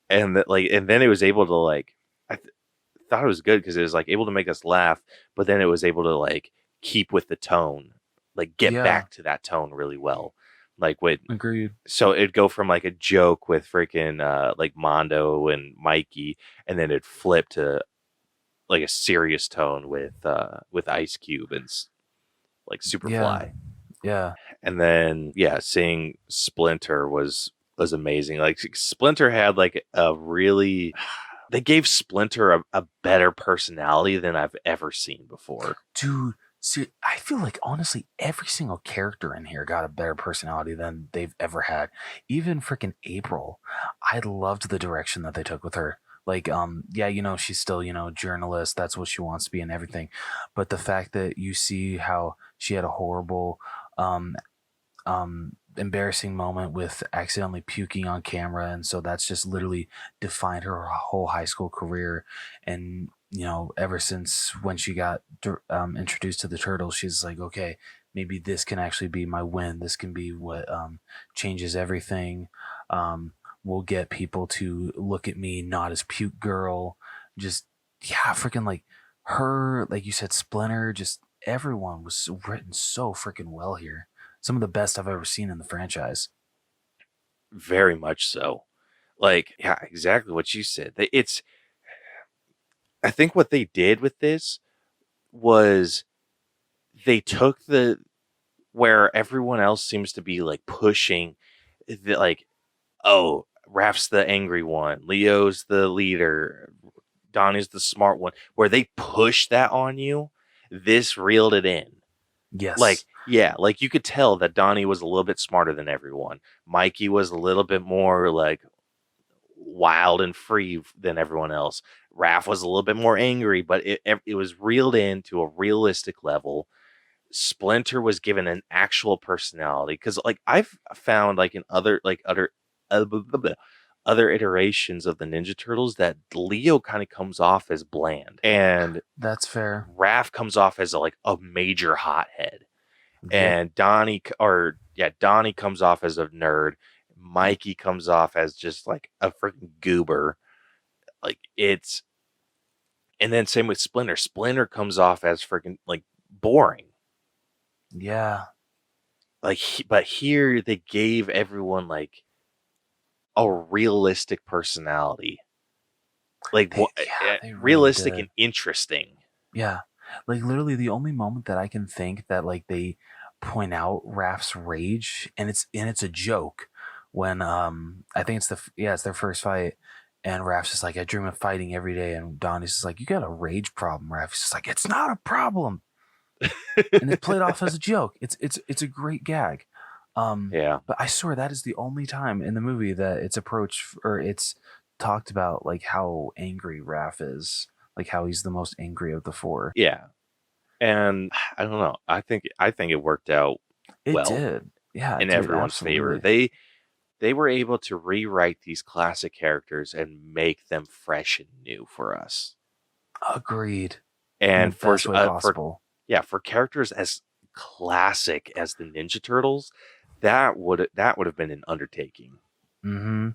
and then it was able to like, thought it was good because it was like able to make us laugh, but then it was able to like keep with the tone, like get back to that tone really well. Like agreed. So it'd go from like a joke with freaking like Mondo and Mikey, and then it'd flip to like a serious tone with Ice Cube and like Superfly. Yeah. And then seeing Splinter was amazing. Like Splinter had like they gave Splinter a better personality than I've ever seen before. Dude, see, I feel like honestly every single character in here got a better personality than they've ever had. Even freaking April. I loved the direction that they took with her. Like, she's still, journalist. That's what she wants to be and everything. But the fact that you see how she had a horrible, embarrassing moment with accidentally puking on camera, and so that's just literally defined her whole high school career. And ever since when she got introduced to the Turtles, she's like, okay, maybe this can actually be my win. This can be what changes everything. Will get people to look at me not as puke girl. Just freaking like her, like you said, Splinter. Just everyone was written so freaking well here. Some of the best I've ever seen in the franchise. Very much so. Like, yeah, exactly what you said. I think what they did with this was they took where everyone else seems to be like pushing like, oh, Raph's the angry one, Leo's the leader, Donnie's the smart one, where they push that on you. This reeled it in. Yes. Like, like you could tell that Donnie was a little bit smarter than everyone. Mikey was a little bit more like wild and free than everyone else. Raph was a little bit more angry, but it was reeled in to a realistic level. Splinter was given an actual personality, because like I've found like in other iterations of the Ninja Turtles that Leo kind of comes off as bland, and that's fair. Raph comes off as a major hothead, and Donnie comes off as a nerd. Mikey comes off as just like a freaking goober. Like and then same with Splinter. Splinter comes off as freaking like boring. Yeah. Like, but here they gave everyone like a realistic personality. Like realistic and interesting. Yeah. Like literally the only moment that I can think that like they point out Raph's rage, and it's a joke when I think it's their first fight, and Raph's just like, I dream of fighting every day, and Donnie's just like, you got a rage problem, Raph. He's just like, it's not a problem. And it's played off as a joke. It's a great gag. But I swear that is the only time in the movie that it's approached or it's talked about like how angry Raph is, like how he's the most angry of the four. Yeah. And I don't know. I think it worked out well. It did. Yeah. In everyone's favor. They were able to rewrite these classic characters and make them fresh and new for us. Agreed. And for characters as classic as the Ninja Turtles, that would have been an undertaking. Mm-hmm.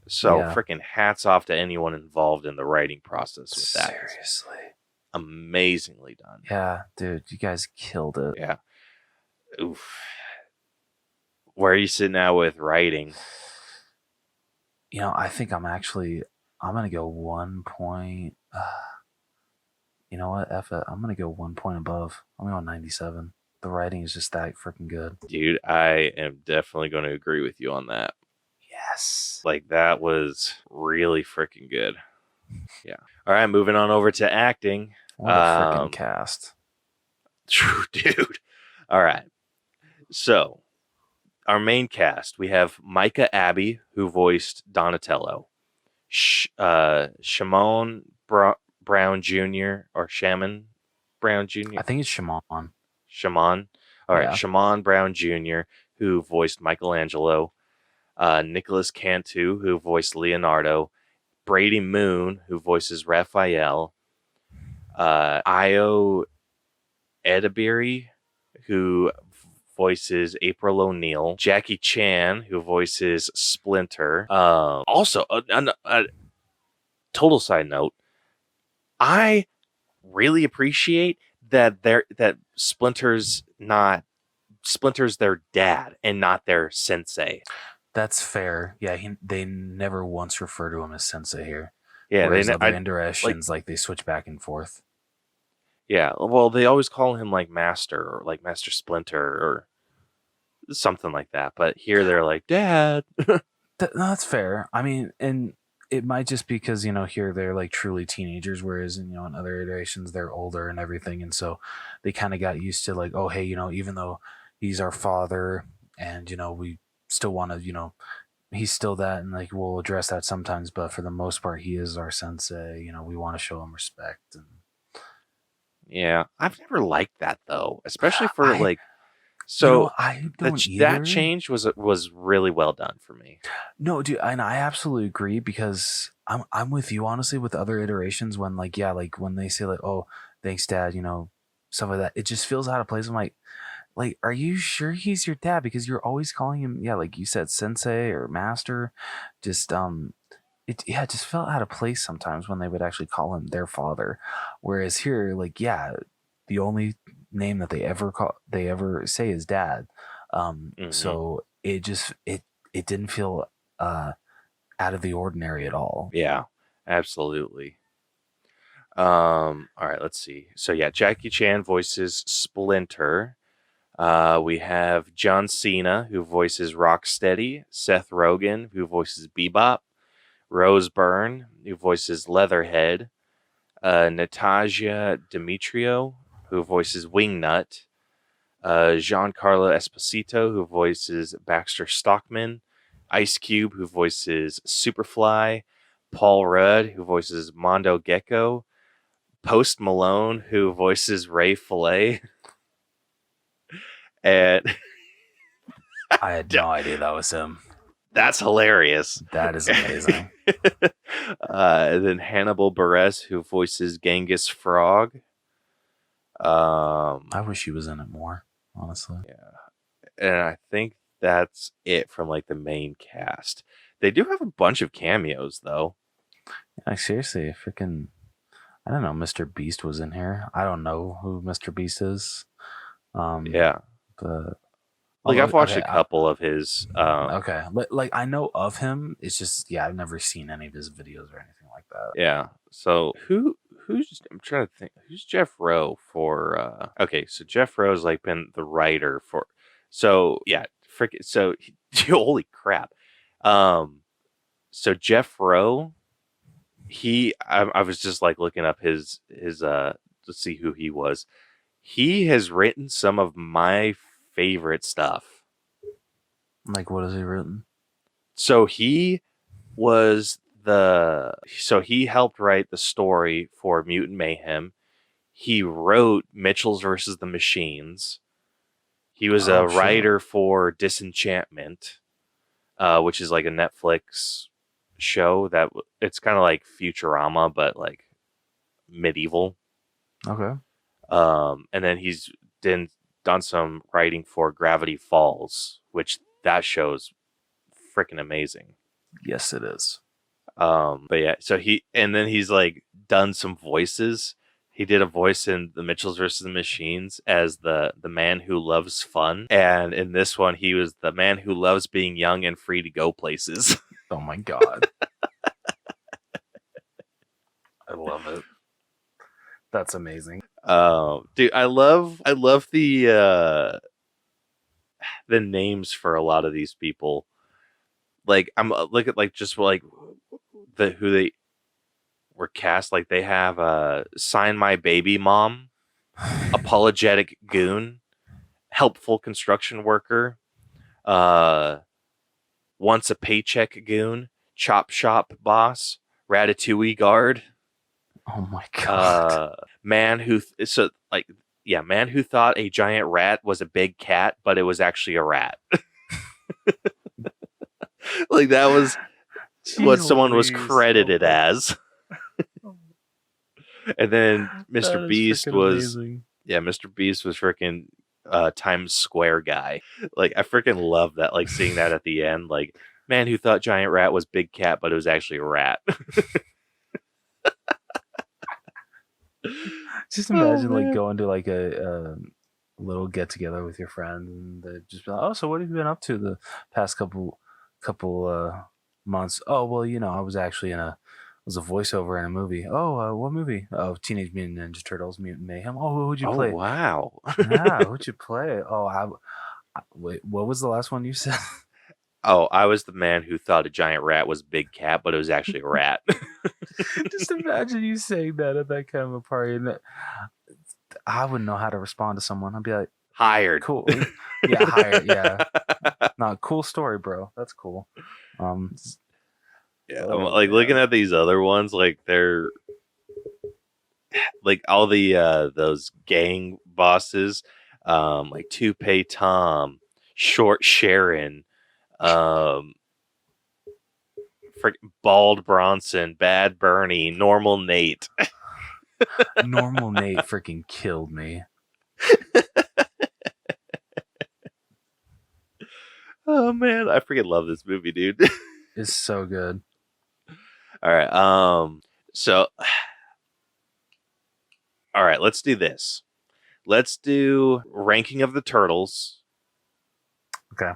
So freaking hats off to anyone involved in the writing process with that. Seriously. Amazingly done. Yeah, dude, you guys killed it. Yeah. Oof. Where are you sitting at with writing? I think I'm going to go 1 point. You know what? F it. I'm going to go 1 point above. I'm going 97. The writing is just that freaking good. Dude, I am definitely going to agree with you on that. Yes. Like, that was really freaking good. Yeah. All right, moving on over to acting. What a freaking cast. Dude. All right. So, our main cast, we have Micah Abbey, who voiced Donatello. Shimon Brown Jr. or Shaman Brown Jr. I think it's Shimon. Shimon. All right. Shimon Brown Jr., who voiced Michelangelo. Nicholas Cantu, who voiced Leonardo. Brady Moon, who voices Raphael. Io Edebiri, who voices April O'Neil. Jackie Chan, who voices Splinter. Also, a total side note, I really appreciate that Splinter's their dad and not their sensei. That's fair. Yeah, they never once refer to him as sensei here. Yeah, Whereas they other I iterations, like they switch back and forth. yeah. Well, they always call him like Master or like Master Splinter or something like that. But here they're like Dad. No, that's fair. I mean, and it might just be because here they're like truly teenagers, whereas in other iterations they're older and everything, and so they kind of got used to like, oh hey, even though he's our father, and we still want to, he's still that, and like we'll address that sometimes, but for the most part he is our sensei. We want to show him respect. And Yeah, I've never liked that though, especially for I like. So I don't either. that change was really well done for me. No, dude, and I absolutely agree, because I'm with you honestly with other iterations when like when they say like, oh thanks dad, stuff like that, it just feels out of place. I'm like, are you sure he's your dad? Because you're always calling him, like you said, sensei or master. Just it just felt out of place sometimes when they would actually call him their father. Whereas here, like, the only name that they ever say is dad. So it just it didn't feel out of the ordinary at all. Yeah, absolutely. All right, let's see. So yeah, Jackie Chan voices Splinter. We have John Cena, who voices Rocksteady, Seth Rogen, who voices Bebop, Rose Byrne, who voices Leatherhead, Natasha Demetrio, who voices Wingnut, Giancarlo Esposito, who voices Baxter Stockman, Ice Cube, who voices Superfly, Paul Rudd, who voices Mondo Gecko, Post Malone, who voices Ray Fillet, and I had no idea that was him. that's hilarious. That is amazing. And then Hannibal Buress, who voices Genghis Frog. I wish he was in it more, honestly. Yeah, and I think that's it from like the main cast. They do have a bunch of cameos though. Like seriously, freaking, I don't know. Mr. Beast was in here. I don't know who Mr. Beast is. Yeah, but like I've watched a couple of his. Okay, like I know of him. It's just I've never seen any of his videos or anything like that. Yeah. So who's I'm trying to think. Who's Jeff Rowe for? Okay, so Jeff Rowe's like been the writer for. So yeah, So holy crap. So Jeff Rowe, I was just like looking up his to see who he was. He has written some of my favorite stuff. Like, what has he written? So he helped write the story for Mutant Mayhem. He wrote Mitchell's versus the Machines. He was a writer for Disenchantment, which is like a Netflix show that it's kind of like Futurama, but like medieval. Okay. And then he's done some writing for Gravity Falls, which that show's freaking amazing. Yes, it is. But yeah, so he's like done some voices. He did a voice in the Mitchells versus the Machines as the man who loves fun, and in this one he was the man who loves being young and free to go places. Oh my god. I love it. That's amazing. Dude, I love the names for a lot of these people. Like I'm look at like just like who they were cast. Like they have Sign My Baby Mom, Apologetic Goon, Helpful Construction Worker, Once a Paycheck Goon, Chop Shop Boss, Ratatouille Guard. Oh my god. Man who thought a giant rat was a big cat, but it was actually a rat. Like that was what someone was credited as. And then Mr. Beast was amazing. Yeah, Mr. Beast was freaking Times Square guy. Like I freaking love that, like seeing that at the end, like man who thought giant rat was big cat, but it was actually a rat. Just imagine like going to like a little get together with your friends, and they just be like, "Oh, so what have you been up to the past couple months?" Oh, well, I was actually in a was a voiceover in a movie. Oh, what movie? Oh, Teenage Mutant Ninja Turtles, Mutant Mayhem. Oh, who'd you Oh play? wow. Yeah, who'd you play? Oh, wait, what was the last one you said? Oh, I was the man who thought a giant rat was a big cat, but it was actually a rat. Just imagine you saying that at that kind of a party. And I wouldn't know how to respond to someone. I'd be like, Hired. cool. Yeah, hired. Yeah. Not cool story, bro. That's cool. Yeah, I'm like looking at these other ones, like they're like all the those gang bosses, like Toupee Tom, Short Sharon, Bald Bronson, Bad Bernie, Normal Nate. Normal Nate freaking killed me. Oh man, I freaking love this movie, dude. It's so good. All right, so all right, let's do this. Let's do ranking of the turtles. Okay.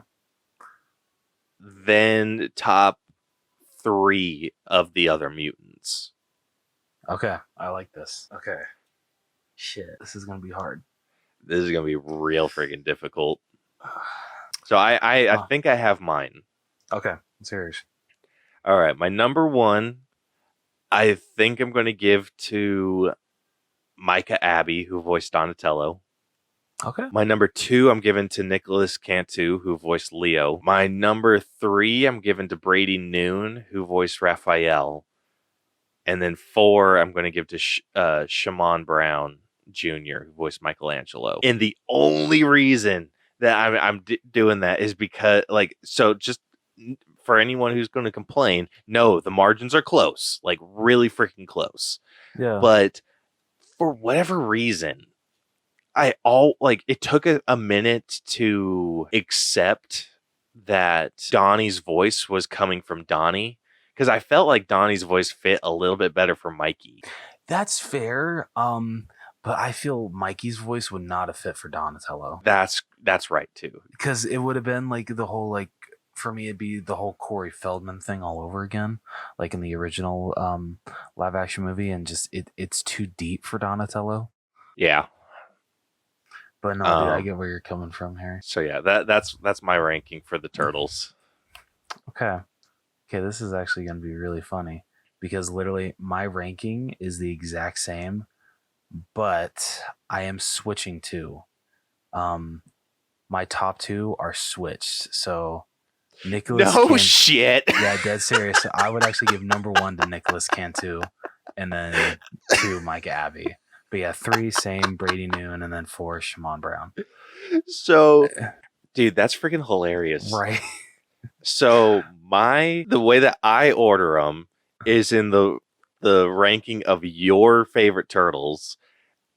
Then top 3 of the other mutants. Okay, I like this. Okay. Shit, this is gonna be hard. This is gonna be real freaking difficult. So I think I have mine. Okay, I'm serious. All right, my number 1, I think I'm going to give to Micah Abbey, who voiced Donatello. Okay. My number 2, I'm giving to Nicholas Cantu, who voiced Leo. My number 3, I'm giving to Brady Noon, who voiced Raphael. And then 4, I'm going to give to Shaman Brown Jr., who voiced Michelangelo. And the only reason that I'm doing that is because, like, so just for anyone who's going to complain, no, the margins are close, like really freaking close. Yeah. But for whatever reason, it took a minute to accept that Donnie's voice was coming from Donnie, because I felt like Donnie's voice fit a little bit better for Mikey. That's fair. But I feel Mikey's voice would not have fit for Donatello. That's right too. Because it would have been like the whole, like, for me it'd be the whole Corey Feldman thing all over again, like in the original live action movie, and just it's too deep for Donatello. Yeah. But no, dude, I get where you're coming from here. So yeah, that's my ranking for the Turtles. Okay, this is actually going to be really funny, because literally my ranking is the exact same, but I am switching to my top 2 are switched. So Nicholas shit. Yeah, dead serious. So I would actually give number 1 to Nicholas Cantu, and then 2 Mike Abbey. But yeah, 3 same Brady Noon, and then 4 Shaman Brown. So, dude, that's freaking hilarious, right? So the way that I order them is in the ranking of your favorite turtles,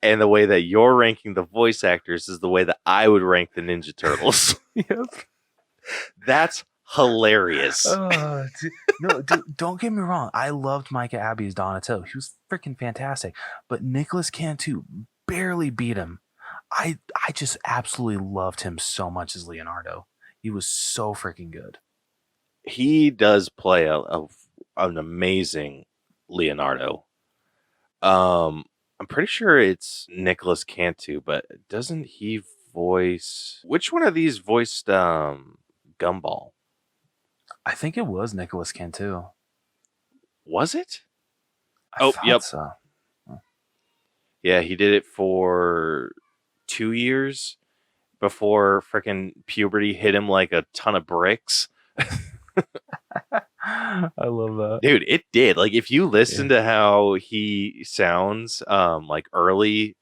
and the way that you're ranking the voice actors is the way that I would rank the Ninja Turtles. Yep. That's hilarious. Dude, don't get me wrong. I loved Micah Abbey as Donatello. He was freaking fantastic. But Nicholas Cantu barely beat him. I just absolutely loved him so much as Leonardo. He was so freaking good. He does play an amazing Leonardo. I'm pretty sure it's Nicholas Cantu, but doesn't he voice... Which one of these voiced Gumball? I think it was Nicholas Cantu. Was it? Yep. So. Yeah, he did it for 2 years before freaking puberty hit him like a ton of bricks. I love that. Dude, it did. Like, if you listen to how he sounds, like early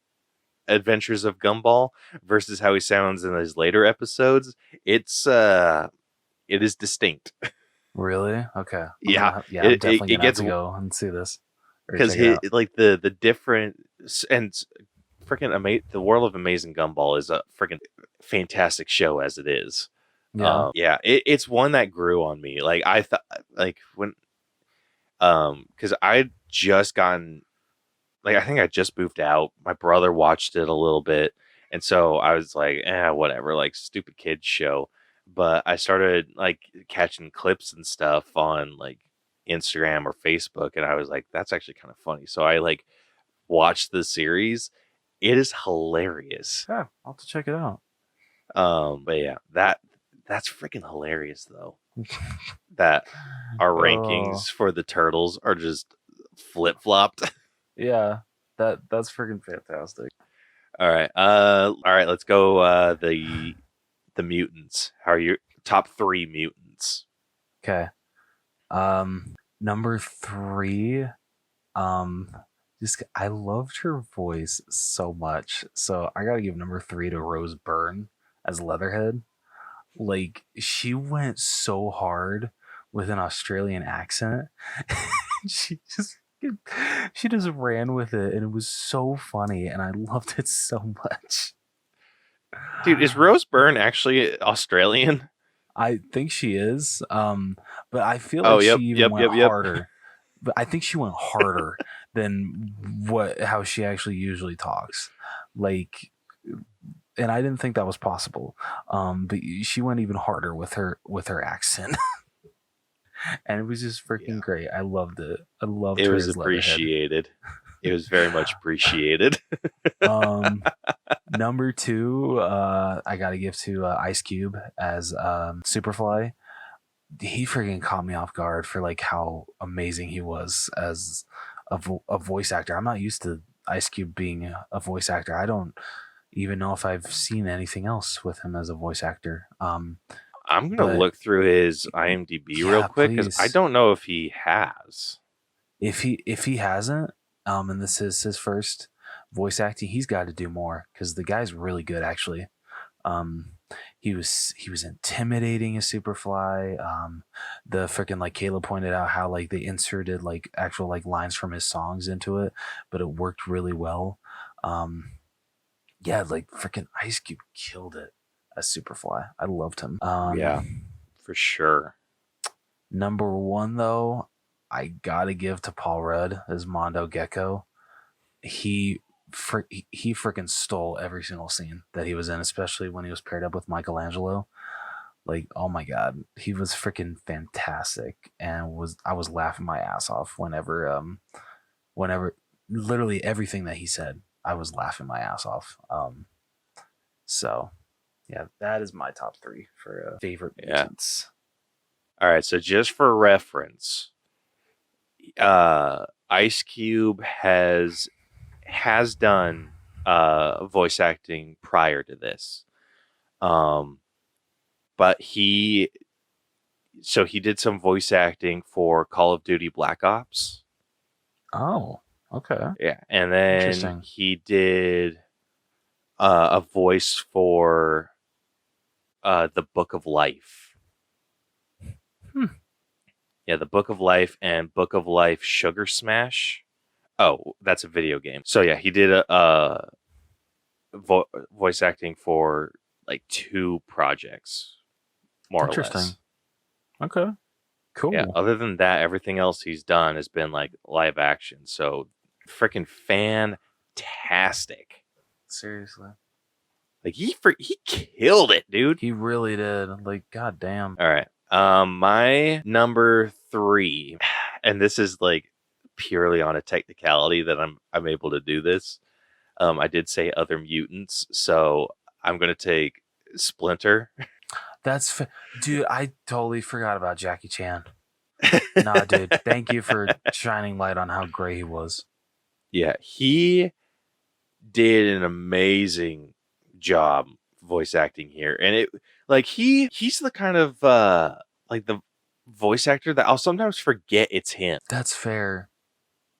Adventures of Gumball versus how he sounds in his later episodes, it is distinct. Really? Okay. Yeah. I'm definitely gonna have to go and see this. Because like the different and freaking the World of Amazing Gumball is a freaking fantastic show as it is. Yeah. It's one that grew on me. Like I thought, like when, because I'd just gotten, like I think I just moved out. My brother watched it a little bit, and so I was like, whatever, like stupid kids show. But I started like catching clips and stuff on like Instagram or Facebook, and I was like, that's actually kind of funny. So I like watched the series. It is hilarious. Yeah, I'll have to check it out. But yeah, that's freaking hilarious though. That our rankings for the Turtles are just flip-flopped. Yeah, that's freaking fantastic. All right. Let's go the mutants. How are your top 3 mutants? Okay. Number 3, I loved her voice so much. So I gotta give number 3 to Rose Byrne as Leatherhead. Like, she went so hard with an Australian accent. she just ran with it, and it was so funny, and I loved it so much. Dude, is Rose Byrne actually Australian? I think she is. But I feel like she even went harder. But I think she went harder than how she actually usually talks. Like, and I didn't think that was possible. But she went even harder with her accent. And it was just freaking great. I loved it. I loved it. It was appreciated. It was very much appreciated. Number 2, I gotta give to Ice Cube as Superfly. He freaking caught me off guard for like how amazing he was as a voice actor. I'm not used to Ice Cube being a voice actor. I don't even know if I've seen anything else with him as a voice actor. I'm gonna look through his IMDb real quick because I don't know if he has. If he hasn't, and this is his first voice acting, he's got to do more because the guy's really good actually. He was intimidating as Superfly. The freaking, like Caleb pointed out, how like they inserted like actual like lines from his songs into it, but it worked really well. Yeah, like freaking Ice Cube killed it as Superfly. I loved him. Yeah, for sure. Number 1 though, I gotta give to Paul Rudd as Mondo Gecko. He freaking stole every single scene that he was in, especially when he was paired up with Michelangelo. Like, oh my god, he was freaking fantastic, and I was laughing my ass off whenever literally everything that he said, I was laughing my ass off. So yeah, that is my top 3 for favorite mutants. All right, so just for reference, Ice Cube has done voice acting prior to this, but he did some voice acting for Call of Duty Black Ops. Oh, okay. Yeah, and then he did a voice for the Book of Life. Yeah, the Book of Life and Book of Life Sugar Smash. Oh, that's a video game. So yeah, he did a voice acting for like 2 projects, more or less. Okay, cool. Yeah. Other than that, everything else he's done has been like live action. So freaking fantastic. Seriously, like he killed it, dude. He really did. Like, goddamn. All right. My number 3, and this is like purely on a technicality that I'm able to do this. I did say other mutants, so I'm gonna take Splinter. That's dude. I totally forgot about Jackie Chan. Nah, dude. Thank you for shining light on how great he was. Yeah, he did an amazing job voice acting here, and it like he's the kind of like the voice actor that I'll sometimes forget it's him. That's fair.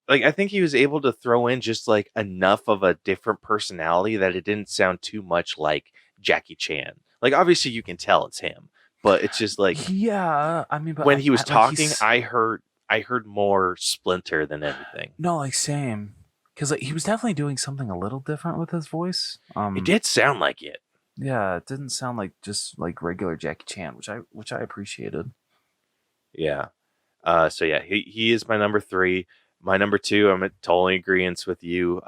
Like, I think he was able to throw in just like enough of a different personality that it didn't sound too much like Jackie Chan. Like, obviously you can tell it's him, but it's just like, yeah, I mean, but when he was talking, I heard more Splinter than anything. No, like same. Because like he was definitely doing something a little different with his voice. It did sound like it. Yeah, it didn't sound like just like regular Jackie Chan, which I appreciated. Yeah. So yeah, he is my number 3. My number 2, I'm in totally agreeance with you.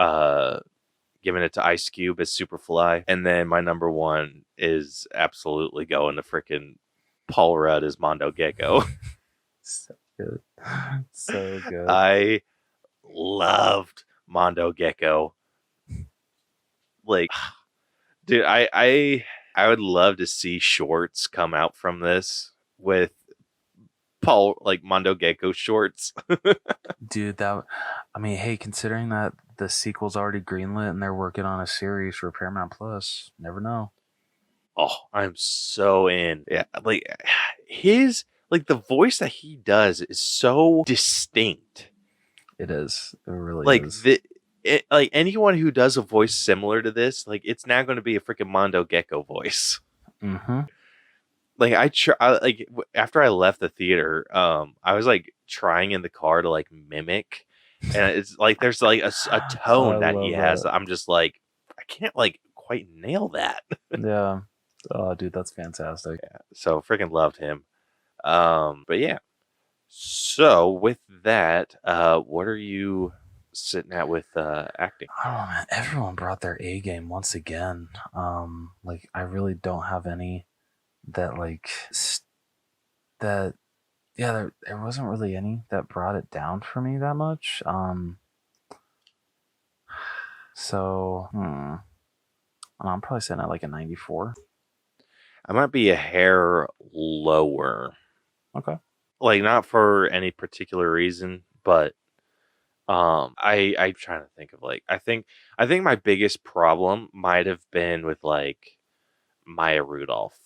Giving it to Ice Cube as Superfly, and then my number 1 is absolutely going to freaking Paul Rudd as Mondo Gecko. good. So good. I loved Mondo Gecko. Like, dude, I would love to see shorts come out from this with Paul, like Mondo Gecko shorts. Dude, hey, considering that the sequel's already greenlit and they're working on a series for Paramount Plus, never know. Oh, I'm so in. Yeah, like the voice that he does is so distinct. It is. It really Like is. like anyone who does a voice similar to this, like it's now going to be a freaking Mondo Gecko voice. Mm-hmm. Like after I left the theater, I was like trying in the car to like mimic, and it's like there's like a tone that he has. I'm just like I can't like quite nail that. Yeah. Oh, dude, that's fantastic. Yeah, so freaking loved him. But yeah. So with that, what are you sitting at with acting? Oh man, everyone brought their A game once again. Like I really don't have any that like that. Yeah, there wasn't really any that brought it down for me that much. So I'm probably sitting at like a 94. I might be a hair lower. Okay. Like not for any particular reason, but I'm trying to think of like I think my biggest problem might have been with like Maya Rudolph.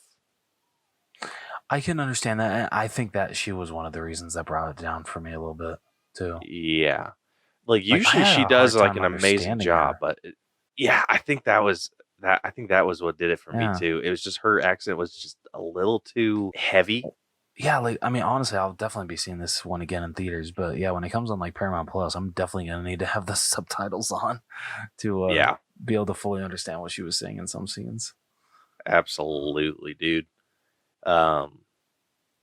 I can understand that. And I think that she was one of the reasons that brought it down for me a little bit too. Yeah. Like Like, I usually had she a does hard like time an amazing understanding job, her. but yeah, I think that was what did it for me Yeah. too. It was just her accent was just a little too heavy. Yeah, like I mean, honestly, I'll definitely be seeing this one again in theaters. But yeah, when it comes on like Paramount Plus, I'm definitely gonna need to have the subtitles on to Yeah, be able to fully understand what she was saying in some scenes. absolutely, dude. Um,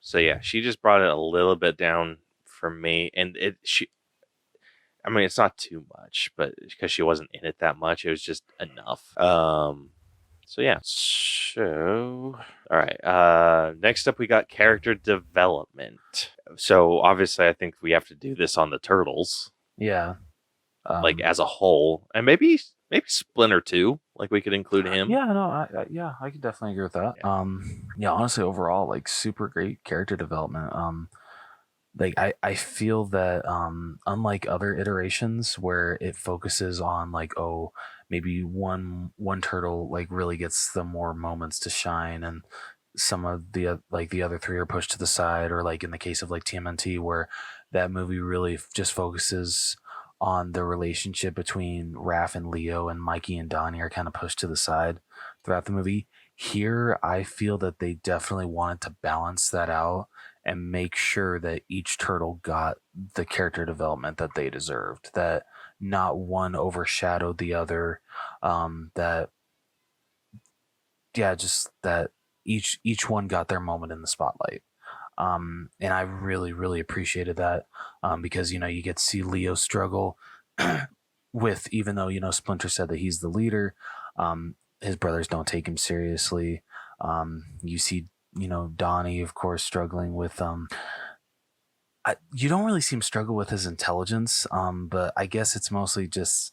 so yeah, she just brought it a little bit down for me, and I mean, it's not too much, but because she wasn't in it that much, it was just enough. So yeah. So all right. Next up, we got character development. So obviously, I think we have to do this on the Turtles, Yeah. like as a whole, and maybe Splinter too. Like we could include him. Yeah, no, I could definitely agree with that. Yeah, honestly, overall, like super great character development. Like I feel that unlike other iterations where it focuses on like maybe one turtle like really gets the more moments to shine and some of the like the other three are pushed to the side, or like in the case of like TMNT where that movie really just focuses on the relationship between Raph and Leo, and Mikey and Donnie are kind of pushed to the side throughout the movie. Here I feel that they definitely wanted to balance that out and make sure that each turtle got the character development that they deserved, that not one overshadowed the other, that just that each one got their moment in the spotlight. And I really, really appreciated that, because you get to see Leo struggle with, even though Splinter said that he's the leader, his brothers don't take him seriously. You see Donnie, of course, struggling with you don't really see him struggle with his intelligence, but I guess it's mostly just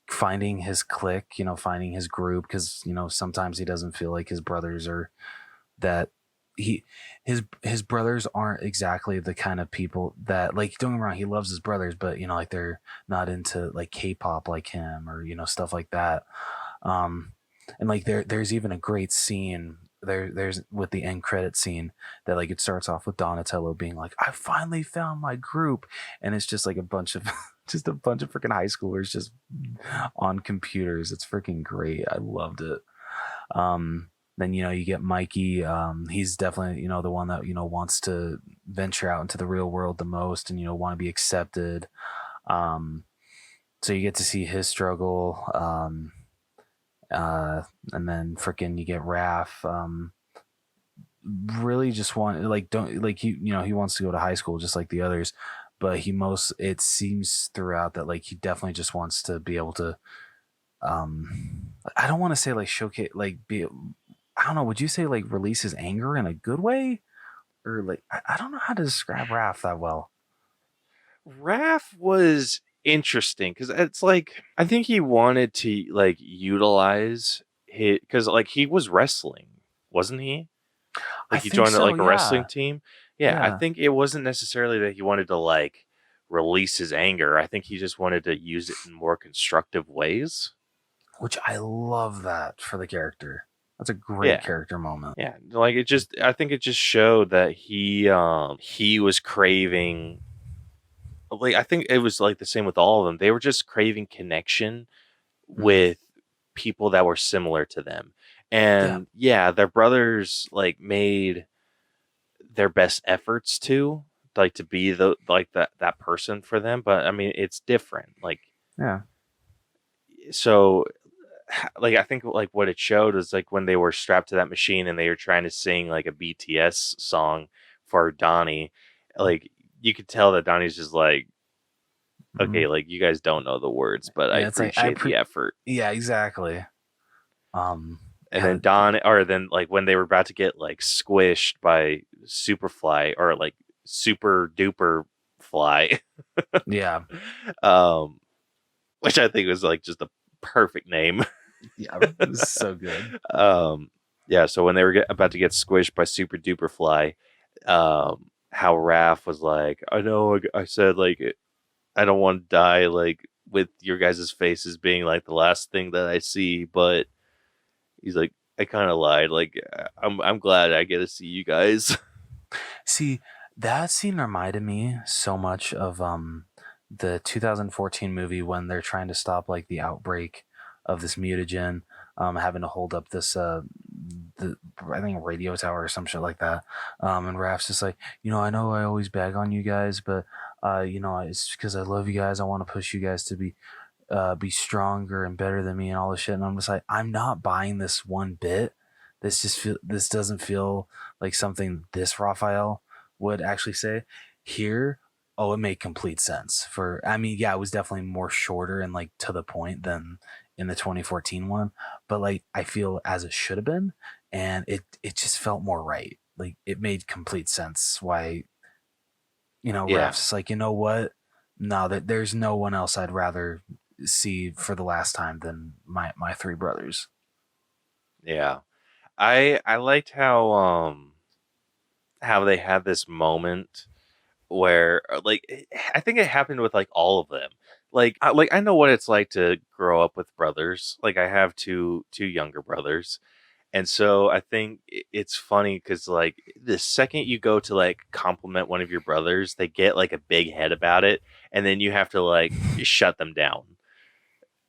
finding his clique, finding his group, because sometimes he doesn't feel like his brothers are that his brothers aren't exactly the kind of people that, like, don't get me wrong, he loves his brothers, but like they're not into like K-pop like him, or stuff like that. And like there's even a great scene there's with the end credit scene that like it starts off with Donatello being like, I finally found my group, and it's just like a bunch of just a bunch of freaking high schoolers just on computers. It's freaking great. I loved it. Then you get Mikey. He's definitely the one that wants to venture out into the real world the most, and want to be accepted. So you get to see his struggle. And then freaking you get Raph, really just he wants to go to high school just like the others, but it seems throughout that like he definitely just wants to be able to I don't want to say like showcase, like be, I don't know, would you say like release his anger in a good way, or like I don't know how to describe Raph that well. Raph was interesting because it's like I think he wanted to like utilize his because like he was wrestling, wasn't he? I Like he think joined so. like a Yeah. wrestling team. Yeah, I Yeah. think it wasn't necessarily that he wanted to like release his anger. I think he just wanted to use it in more constructive ways. Which I love that for the character. That's a great Yeah. character moment. Yeah, like it just I think it just showed that he was craving like I think it was like the same with all of them. They were just craving connection with people that were similar to them. And yeah, their brothers like made their best efforts to like to be the like that person for them, but I mean it's different. Like Yeah. so like I think like what it showed was like when they were strapped to that machine and they were trying to sing like a BTS song for Donnie, like you could tell that Donnie's just like, okay, like you guys don't know the words, but I Yeah, it's like appreciate the effort. Yeah, exactly. And then then like when they were about to get like squished by Superfly or like Super Duper Fly, yeah, which I think was like just a perfect name. yeah, it was so good. Yeah, so when they were about to get squished by Super Duper Fly, how Raph was like, I know I said like I don't want to die like with your guys' faces being like the last thing that I see, but he's like, I kind of lied. Like I'm glad I get to see you guys. See, that scene reminded me so much of the 2014 movie when they're trying to stop like the outbreak of this mutagen, having to hold up this I think radio tower or some shit like that. And Raph's just like, I know I always bag on you guys, but it's because I love you guys. I want to push you guys to be stronger and better than me and all this shit. And I'm just like, I'm not buying this one bit. This doesn't feel like something this Raphael would actually say here. Oh, it made complete sense it was definitely more shorter and like to the point than in the 2014 one, but like I feel as it should have been, and it just felt more right. Like it made complete sense why, Raph's just like, you know what? No, there's no one else I'd rather see for the last time than my three brothers. Yeah. I liked how they had this moment where like I think it happened with like all of them. Like I know what it's like to grow up with brothers. Like I have two younger brothers. And so I think it's funny because like the second you go to like compliment one of your brothers, they get like a big head about it, and then you have to like shut them down.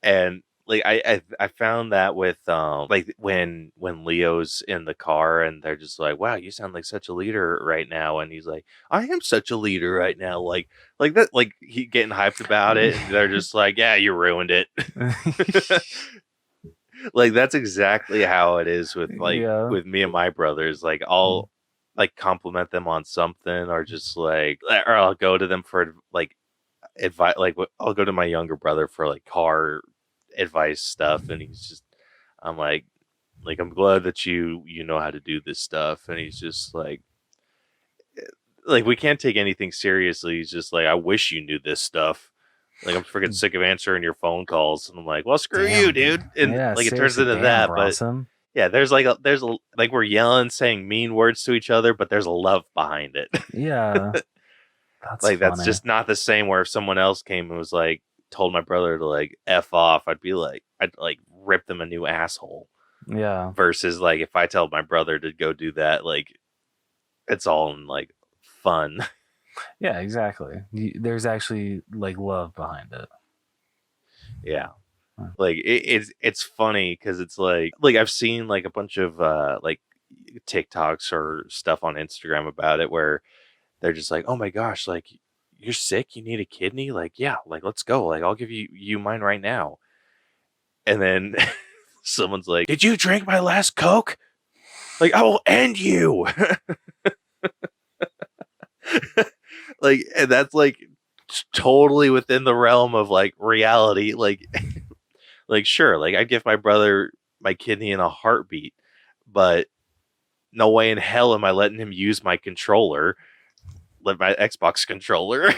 And like I found that with like when Leo's in the car and they're just like, wow, you sound like such a leader right now, and he's like, I am such a leader right now, like that, like he getting hyped about it, and they're just like, yeah, you ruined it. Like that's exactly how it is with like with me and my brothers. Like I'll like compliment them on something, or just like, or I'll go to them for like advice. Like I'll go to my younger brother for like car advice stuff, and he's just, I'm like I'm glad that you know how to do this stuff, and he's just like we can't take anything seriously. He's just like, I wish you knew this stuff. Like I'm freaking sick of answering your phone calls, and I'm like, well, screw you, dude. And like it turns into that, but yeah, there's like we're yelling, saying mean words to each other, but there's a love behind it. Yeah, that's like funny. That's just not the same. Where if someone else came and was like told my brother to like F off, I'd like rip them a new asshole. Yeah. Versus like if I tell my brother to go do that, like it's all in like fun. Yeah, exactly. There's actually like love behind it. Yeah. Like it's funny because it's like I've seen like a bunch of like TikToks or stuff on Instagram about it where they're just like, oh my gosh, like you're sick, you need a kidney, like yeah, like let's go, like I'll give you mine right now. And then someone's like, did you drink my last Coke? Like I will end you. Like, and that's like totally within the realm of like reality. Like like sure, like I'd give my brother my kidney in a heartbeat, but no way in hell am I letting him use my controller, my Xbox controller.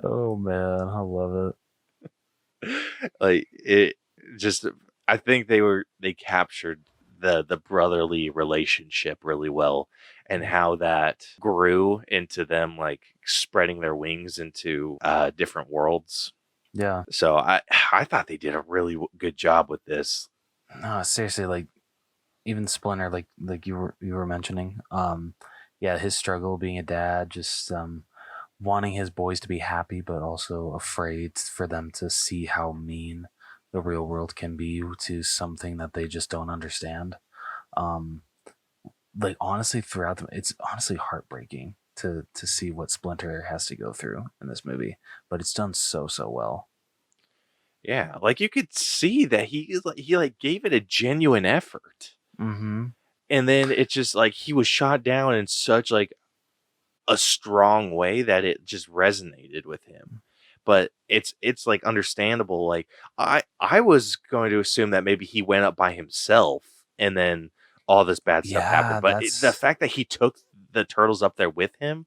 Oh man, I love it. Like it just, I think they captured the brotherly relationship really well, and how that grew into them like spreading their wings into different worlds. Yeah. So I thought they did a really good job with this. No, seriously, like even Splinter, like you were mentioning, yeah, his struggle being a dad, just wanting his boys to be happy, but also afraid for them to see how mean the real world can be to something that they just don't understand. Like honestly, throughout it's honestly heartbreaking to see what Splinter has to go through in this movie, but it's done so well. Yeah, like you could see that he gave it a genuine effort. Mm-hmm. And then it's just like he was shot down in such like a strong way that it just resonated with him. But it's like understandable. Like I was going to assume that maybe he went up by himself and then all this bad stuff happened. But the fact that he took the turtles up there with him,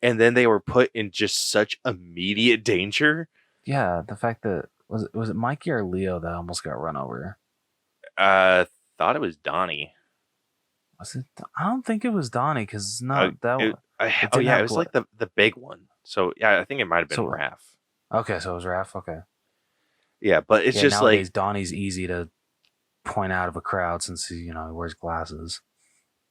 and then they were put in just such immediate danger. Yeah, the fact that was it Mikey or Leo that almost got run over? Thought it was Donnie. Was it? I don't think it was Donnie because it's not that. It was like the big one. So yeah, I think it might have been Raph. Okay, so it was Raph. Okay. Yeah, but it's just nowadays, like Donnie's easy to point out of a crowd since he wears glasses.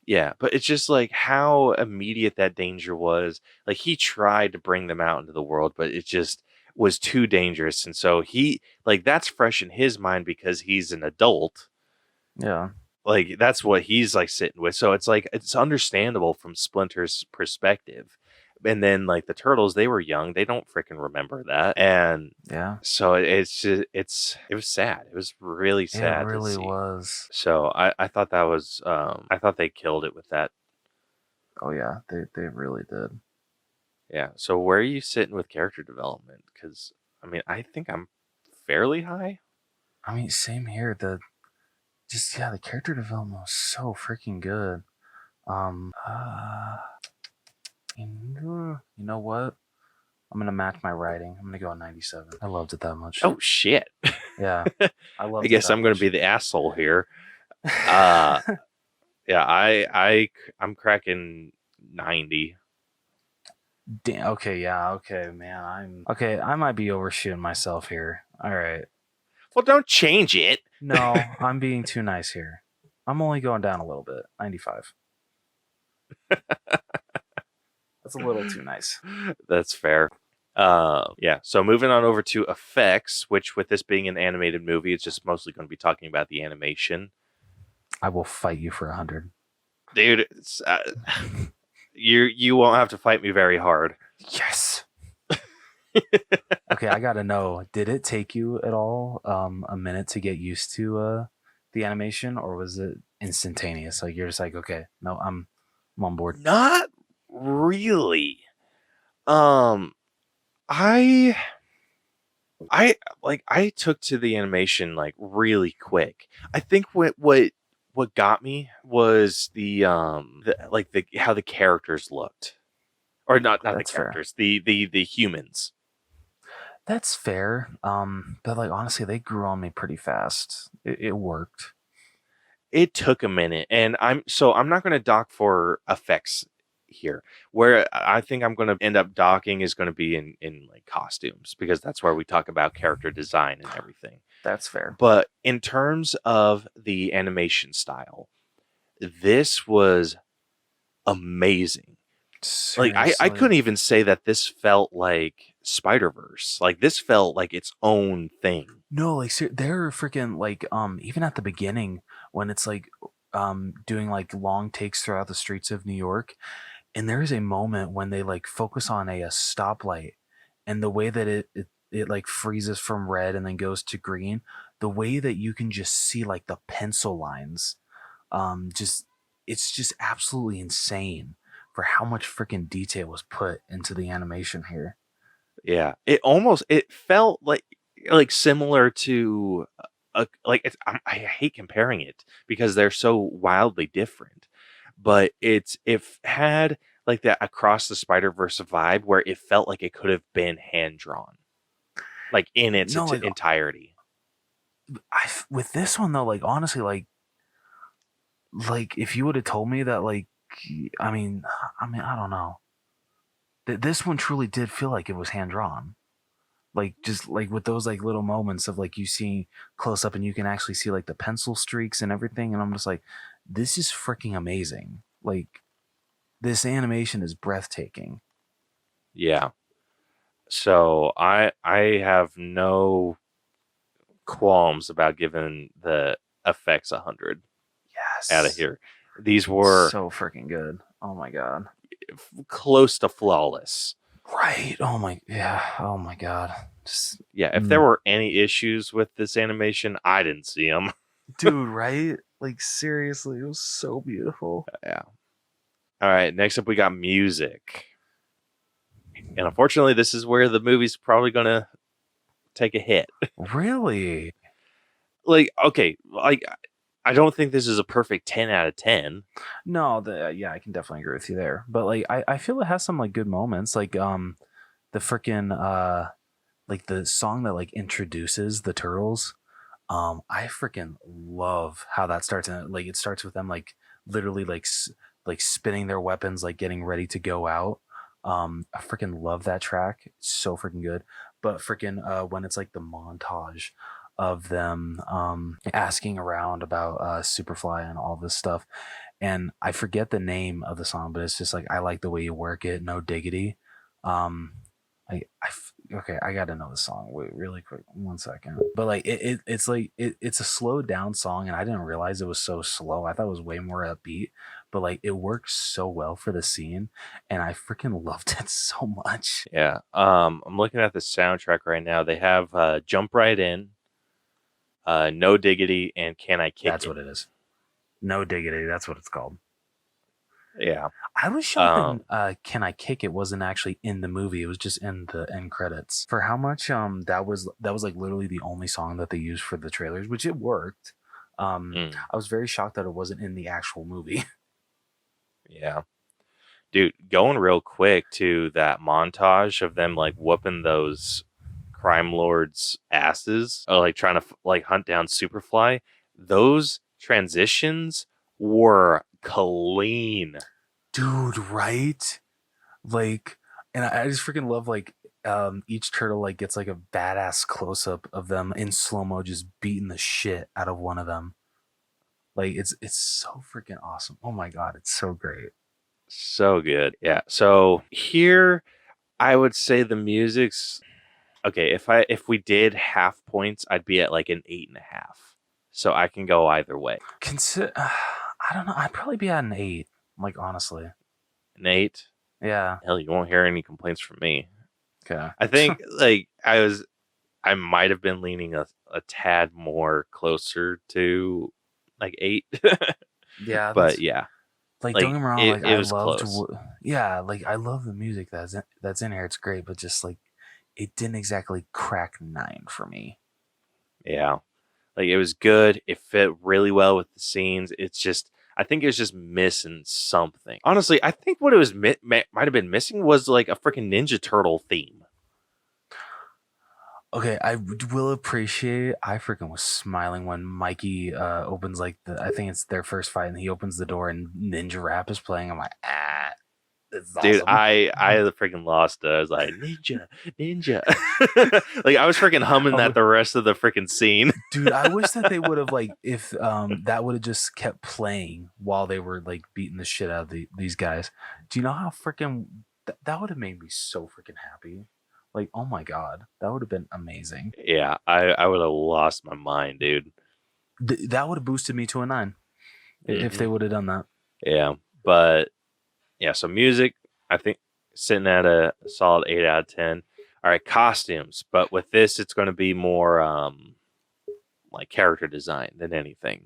Yeah, but it's just like how immediate that danger was. Like he tried to bring them out into the world, but it just was too dangerous. And so he like that's fresh in his mind because he's an adult. Yeah. Like that's what he's like sitting with. So it's like it's understandable from Splinter's perspective. And then like the turtles, they were young. They don't freaking remember that. And yeah. So it's just it was sad. It was really sad. It really was. So I thought that was I thought they killed it with that. Oh yeah, they really did. Yeah. So where are you sitting with character development? Because I mean, I think I'm fairly high. I mean, same here. The character development was so freaking good. You know what? I'm gonna match my writing. I'm gonna go on 97. I loved it that much. Oh shit! Yeah, I loved. I guess I'm gonna be the asshole here. Yeah, I'm cracking 90. Damn. Okay. Yeah. Okay, man. I might be overshooting myself here. All right. Well, don't change it. No, I'm being too nice here. I'm only going down a little bit. 95. That's a little too nice. That's fair. Yeah. So moving on over to effects, which with this being an animated movie, it's just mostly going to be talking about the animation. I will fight you for 100. Dude, you won't have to fight me very hard. Yes. Okay, I gotta know, did it take you at all a minute to get used to the animation, or was it instantaneous? Like you're just like, okay, no, I'm on board. Not really. I took to the animation like really quick. I think what got me was the how the characters looked, or not the characters, the humans. That's fair. But like honestly, they grew on me pretty fast. It worked. It took a minute, and I'm not going to dock for effects here. Where I think I'm going to end up docking is going to be in like costumes, because that's where we talk about character design and everything. That's fair. But in terms of the animation style, this was amazing. Seriously? Like I couldn't even say that this felt like Spider-Verse. Like this felt like its own thing. No, like they're freaking like even at the beginning when it's like doing like long takes throughout the streets of New York, and there is a moment when they like focus on a stoplight, and the way that it like freezes from red and then goes to green, the way that you can just see like the pencil lines, it's just absolutely insane for how much freaking detail was put into the animation here. Yeah, it felt like similar to I hate comparing it because they're so wildly different, but it had like that Across the Spider-Verse vibe where it felt like it could have been hand drawn, like in its No, like entirety. with this one though, like honestly, like if you would have told me that, like, I mean, I don't know. This one truly did feel like it was hand drawn. Like just like with those like little moments of like you see close up and you can actually see like the pencil streaks and everything, and I'm just like, this is freaking amazing. Like this animation is breathtaking. Yeah. So I have no qualms about giving the effects 100. Yes. Out of here. These were so freaking good. Oh my god. Close to flawless. Right. Oh my god. Just, if there were any issues with this animation, I didn't see them. Dude, right? Like seriously, it was so beautiful. Yeah. All right, next up we got music. And unfortunately, this is where the movie's probably going to take a hit. Really? Like, okay, like I don't think this is a perfect 10 out of 10. No, I can definitely agree with you there. But like I feel it has some like good moments, like the freaking like the song that like introduces the turtles. I freaking love how that starts, and like it starts with them like literally like spinning their weapons, like getting ready to go out. I freaking love that track. It's so freaking good. But freaking when it's like the montage of them asking around about Superfly and all this stuff, and I forget the name of the song, but it's just like I like the way you work it, no diggity. Okay, I gotta know the song. Wait, really quick, 1 second. But like it's like it's a slowed down song, and I didn't realize it was so slow. I thought it was way more upbeat, but like it works so well for the scene, and I freaking loved it so much. Yeah. I'm looking at the soundtrack right now. They have Jump Right In, No Diggity, and Can I Kick It? That's what it is. No Diggity. That's what it's called. Yeah. I was shocked that Can I Kick It wasn't actually in the movie. It was just in the end credits. For how much that was like literally the only song that they used for the trailers, which it worked. I was very shocked that it wasn't in the actual movie. Yeah. Dude, going real quick to that montage of them like whooping those crime lords' asses, or like trying to like hunt down Superfly. Those transitions were clean, dude. Right? Like, and I just freaking love like each turtle like gets like a badass close up of them in slow mo, just beating the shit out of one of them. Like it's so freaking awesome. Oh my god, it's so great. So good. Yeah. So here I would say the music's okay. If we did half points, I'd be at like an 8.5. So I can go either way. I don't know. I'd probably be at an 8. Like honestly, an 8. Yeah. Hell, you won't hear any complaints from me. Okay. I think like I might have been leaning a tad more closer to like 8. Yeah. But yeah. Like don't get me wrong. Like it was close. Yeah. Like I love the music that's in here. It's great, but just like it didn't exactly crack 9 for me. Yeah. Like it was good. It fit really well with the scenes. It's just, I think it was just missing something. Honestly, I think what it was might have been missing was like a freaking Ninja Turtle theme. Okay, I will appreciate. I freaking was smiling when Mikey opens like I think it's their first fight, and he opens the door and Ninja Rap is playing. I'm like, dude, awesome. I freaking lost it. I was like, ninja. Like I was freaking humming that the rest of the freaking scene. Dude, I wish that they would have like if that would have just kept playing while they were like beating the shit out of these guys. Do you know how freaking that would have made me so freaking happy? Like, oh my god, that would have been amazing. Yeah, I would have lost my mind, dude. That would have boosted me to a 9 if they would have done that. Yeah, but yeah, so music, I think sitting at a solid 8 out of 10. All right, costumes, but with this, it's going to be more like character design than anything.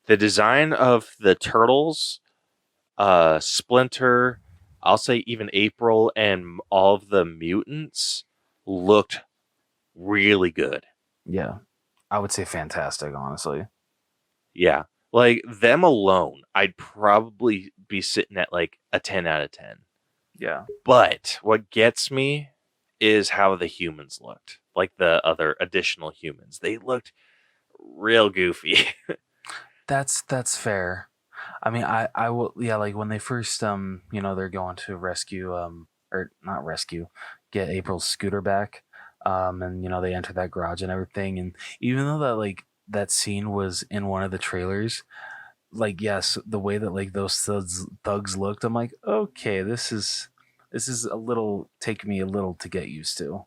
The design of the turtles, Splinter, I'll say even April and all of the mutants looked really good. Yeah. I would say fantastic, honestly. Yeah. Like, them alone, I'd probably be sitting at like a 10 out of 10. Yeah. But what gets me is how the humans looked. Like the other additional humans. They looked real goofy. That's fair. I mean, I will, yeah, like when they first they're going to rescue or not rescue, get April's scooter back, and they enter that garage and everything, and even though that like that scene was in one of the trailers, like yes, the way that like those thugs looked, I'm like, okay, this is a little take me a little to get used to.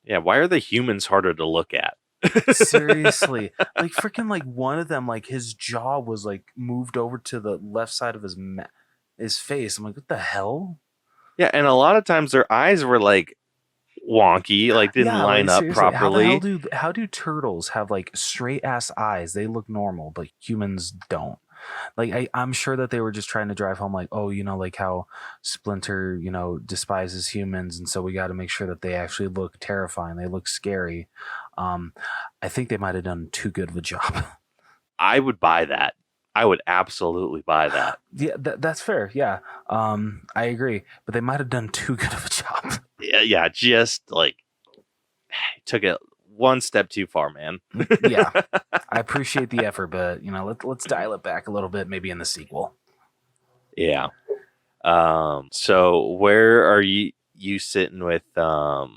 Yeah, why are the humans harder to look at? Seriously, like freaking like one of them, like his jaw was like moved over to the left side of his face. I'm like, what the hell? Yeah, and a lot of times their eyes were like wonky, like didn't Yeah, line like up seriously, properly. how do turtles have like straight ass eyes? They look normal, but humans don't. Like I'm sure that they were just trying to drive home, like, oh, like how Splinter, despises humans, and so we got to make sure that they actually look terrifying. They look scary. I think they might have done too good of a job. I would buy that. I would absolutely buy that. Yeah, that's fair. Yeah, I agree. But they might have done too good of a job. Yeah, just like took it one step too far, man. Yeah, I appreciate the effort, but let's dial it back a little bit, maybe in the sequel. Yeah. So where are you sitting with that?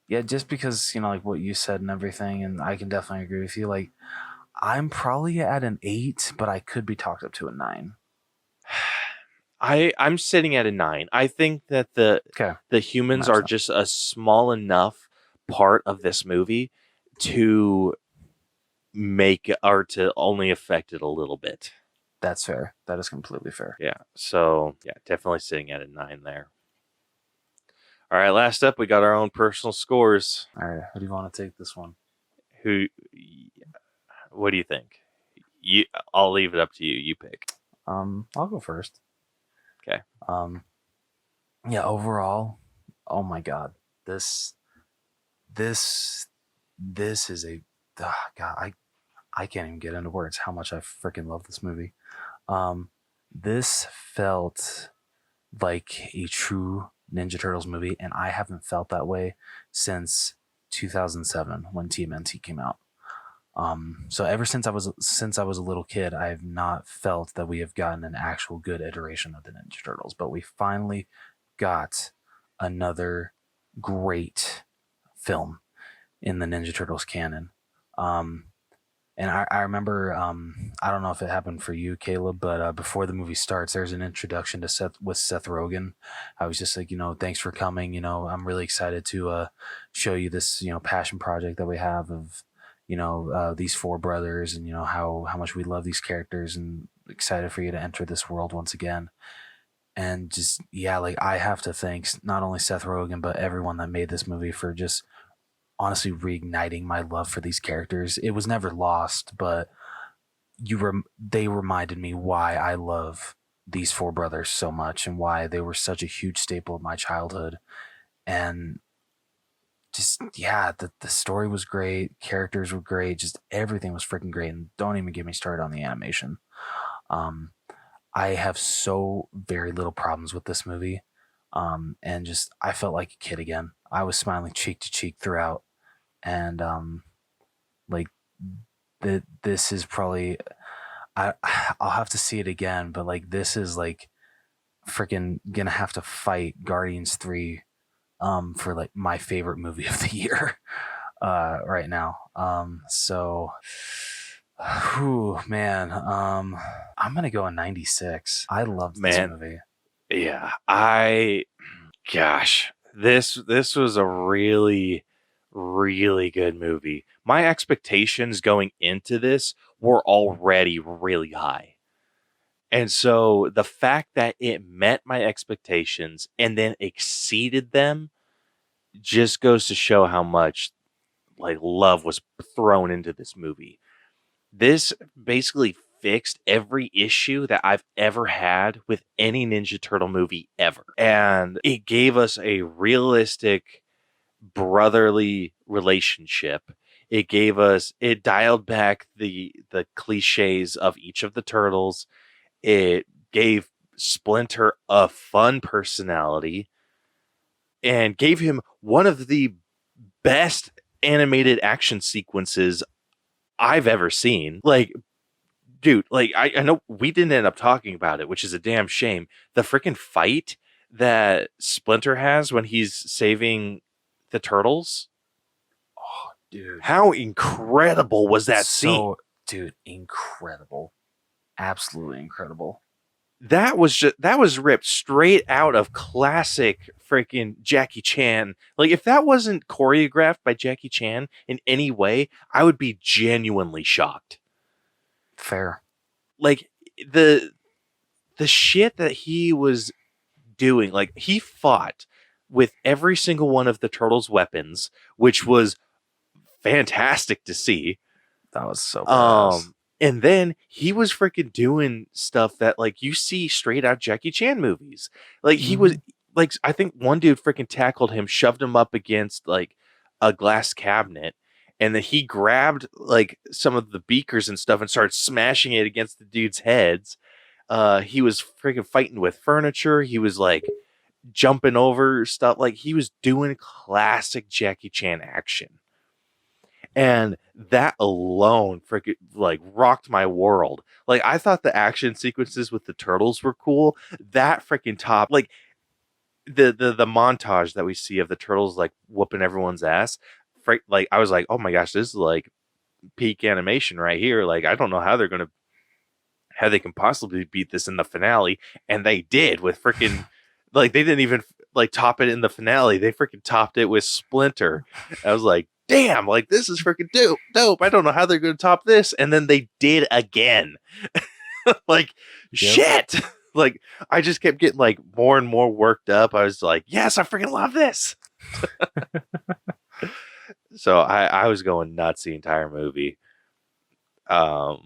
Yeah, just because like what you said and everything, and I can definitely agree with you. Like, I'm probably at an 8, but I could be talked up to a 9. I'm sitting at a 9. I think that the humans are just a small enough part of this movie to make or to only affect it a little bit. That's fair. That is completely fair. Yeah. So yeah, definitely sitting at a 9 there. All right, last up, we got our own personal scores. All right, who do you want to take this one? What do you think? I'll leave it up to you. You pick. I'll go first. Okay. Yeah, overall, oh my god, this is a god, I can't even get into words how much I freaking love this movie. This felt like a true Ninja Turtles movie, and I haven't felt that way since 2007 when TMNT came out. So ever since I was a little kid, I have not felt that we have gotten an actual good iteration of the Ninja Turtles, but we finally got another great film in the Ninja Turtles canon. And I remember, I don't know if it happened for you, Caleb, but before the movie starts, there's an introduction to Seth Rogen. I was just like, thanks for coming. I'm really excited to show you this, passion project that we have of, these 4 brothers, and how much we love these characters, and excited for you to enter this world once again. And just, yeah, like I have to thank not only Seth Rogen but everyone that made this movie for just honestly reigniting my love for these characters. It was never lost, but they reminded me why I love these 4 brothers so much, and why they were such a huge staple of my childhood. And just, yeah, the story was great, characters were great, just everything was freaking great. And don't even get me started on the animation. I have so very little problems with this movie. And just, I felt like a kid again. I was smiling cheek to cheek throughout. And like this is probably, I'll have to see it again, but like this is like freaking gonna have to fight Guardians 3 for like my favorite movie of the year right now. So whew, man, I'm gonna go a 96. I loved this movie. Yeah, this was a really, really good movie. My expectations going into this were already really high. And so the fact that it met my expectations and then exceeded them just goes to show how much like love was thrown into this movie. This basically fixed every issue that I've ever had with any Ninja Turtle movie ever. And it gave us a realistic brotherly relationship. It dialed back the cliches of each of the turtles. It gave Splinter a fun personality and gave him one of the best animated action sequences I've ever seen. Like, dude, like I know we didn't end up talking about it, which is a damn shame. The freaking fight that Splinter has when he's saving the turtles. Oh, dude. How incredible was that scene? Dude, incredible. Absolutely incredible. That was ripped straight out of classic freaking Jackie Chan. Like, if that wasn't choreographed by Jackie Chan in any way, I would be genuinely shocked. Fair. Like, the shit that he was doing, like, he fought with every single one of the turtles' weapons, which was fantastic to see. That was so badass. And then he was freaking doing stuff that, like, you see straight out Jackie Chan movies. Like, he was, like, I think one dude freaking tackled him, shoved him up against, like, a glass cabinet, and then he grabbed, like, some of the beakers and stuff and started smashing it against the dude's heads. He was freaking fighting with furniture. He was, like, jumping over stuff. Like, he was doing classic Jackie Chan action. And that alone freaking, like, rocked my world. Like, I thought the action sequences with the turtles were cool. That freaking top, like, the montage that we see of the turtles, like, whooping everyone's ass. Like, I was like, oh my gosh, this is like peak animation right here. Like, I don't know how they can possibly beat this in the finale. And they did with freaking, like, they didn't even, like, top it in the finale. They freaking topped it with Splinter. I was like, damn, like, this is freaking dope. I don't know how they're going to top this. And then they did again. Like, shit. Like, I just kept getting, like, more and more worked up. I was like, yes, I freaking love this. So I was going nuts the entire movie. And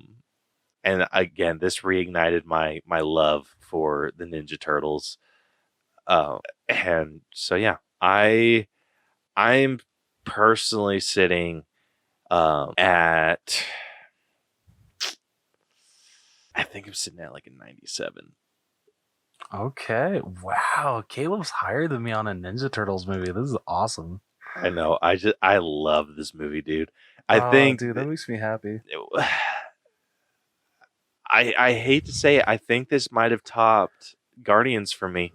again, this reignited my love for the Ninja Turtles. And so, yeah, I'm personally sitting at, I think I'm sitting at like a 97. Okay. Wow. Caleb's higher than me on a Ninja Turtles movie. This is awesome. I know. I love this movie, dude. I think, dude, that makes me happy. I hate to say it, I think this might have topped Guardians for me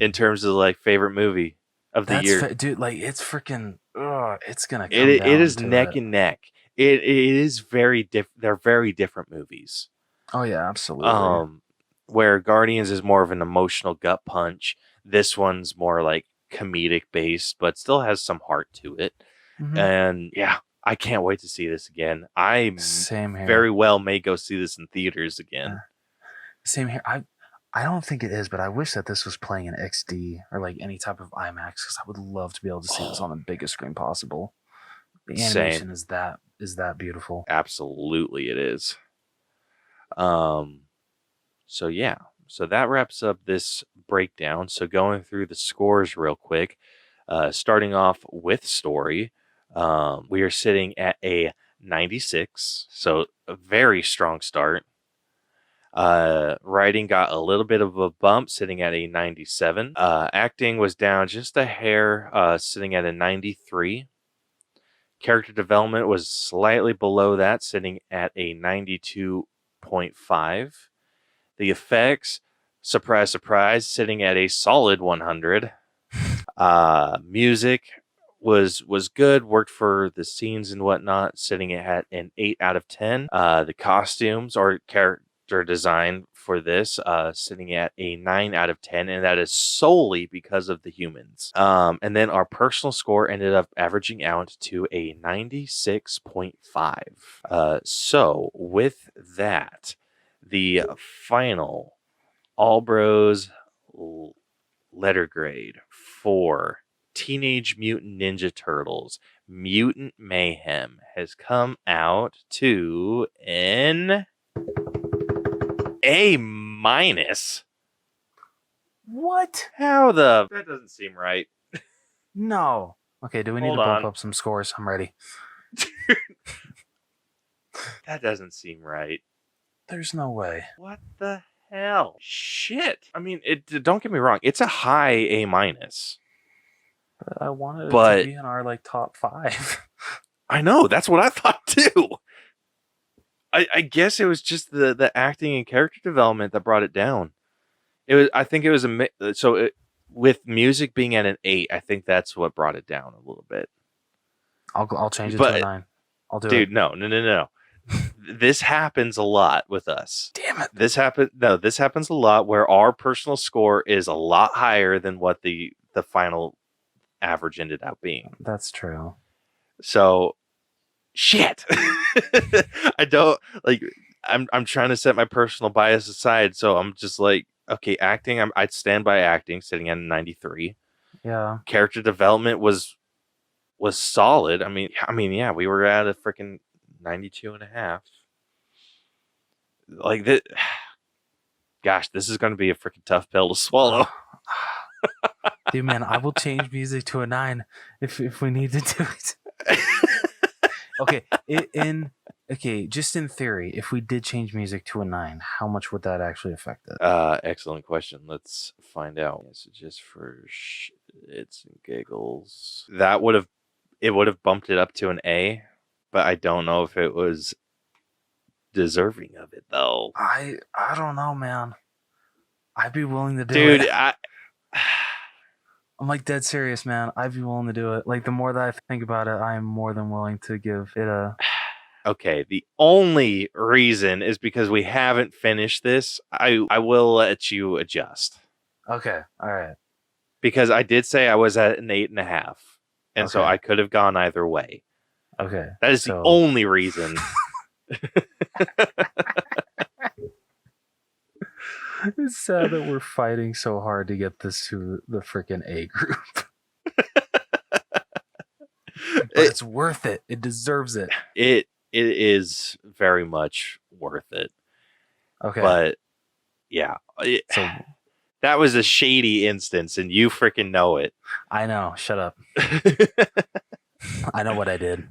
in terms of, like, favorite movie of the year. Dude, like, it's freaking, it's gonna come It down is to neck and neck. It is very different. They're very different movies. Oh yeah, absolutely. Where Guardians is more of an emotional gut punch. This one's more like comedic based, but still has some heart to it. Mm-hmm. And yeah, I can't wait to see this again. Same here. Very well may go see this in theaters again. Same here. I don't think it is, but I wish that this was playing in XD or like any type of IMAX, because I would love to be able to see this on the biggest screen possible. The animation is that beautiful. Absolutely, it is. So yeah, so that wraps up this breakdown. So going through the scores real quick, starting off with story, we are sitting at a 96, so a very strong start. Writing got a little bit of a bump, sitting at a 97. Acting was down just a hair, sitting at a 93. Character development was slightly below that, sitting at a 92.5. The effects, surprise, surprise, sitting at a solid 100. Music was good, worked for the scenes and whatnot, sitting at an 8 out of 10. The costumes or character design for this, sitting at a 9 out of 10, and that is solely because of the humans. And then our personal score ended up averaging out to a 96.5. So with that, the final All Bros letter grade for Teenage Mutant Ninja Turtles Mutant Mayhem has come out to an A-. What? That doesn't seem right. No. Okay, do we need to Hold bump on. up some scores? I'm ready. That doesn't seem right. There's no way. What the hell? Shit. I mean, don't get me wrong. It's a high A-. I wanted it But to be in our like top 5. I know. That's what I thought too. I guess it was just the acting and character development that brought it down. I think it was with music being at an 8, I think that's what brought it down a little bit. I'll change it to a 9. I'll do it. Dude, no. This happens a lot with us. Damn it. This happens a lot where our personal score is a lot higher than what the final average ended up being. That's true. So shit. I don't like I'm trying to set my personal bias aside, so I'm just like, okay, acting, I'd stand by acting, sitting at a 93. Yeah. Character development was solid. I mean, yeah, we were at a freaking 92.5. Like that. Gosh, this is going to be a freaking tough pill to swallow. Dude, man, I will change music to a 9 if we need to do it. Okay, just in theory, if we did change music to a 9, how much would that actually affect it? Excellent question. Let's find out. So just for shits and giggles, it would have bumped it up to an A, but I don't know if it was deserving of it though. I don't know, man. I'd be willing to do it. Dude, I'm like dead serious, man. I'd be willing to do it. Like the more that I think about it, I am more than willing to give it a. Okay, the only reason is because we haven't finished this. I will let you adjust. Okay, all right. Because I did say I was at an 8.5, and so I could have gone either way. Okay, that is the only reason. It's sad that we're fighting so hard to get this to the freaking A group. But it's worth it. It deserves it. It is very much worth it. Okay. But yeah, that was a shady instance, and you freaking know it. I know. Shut up. I know what I did.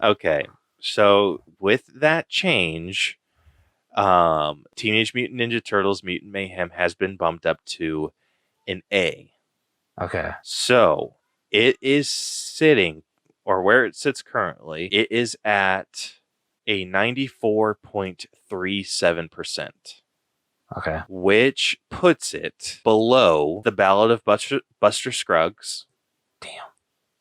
Okay. So with that change, Teenage Mutant Ninja Turtles Mutant Mayhem has been bumped up to an A. Okay. So it is sitting, or where it sits currently, it is at a 94.37%. Okay. Which puts it below the Ballad of Buster Scruggs. Damn.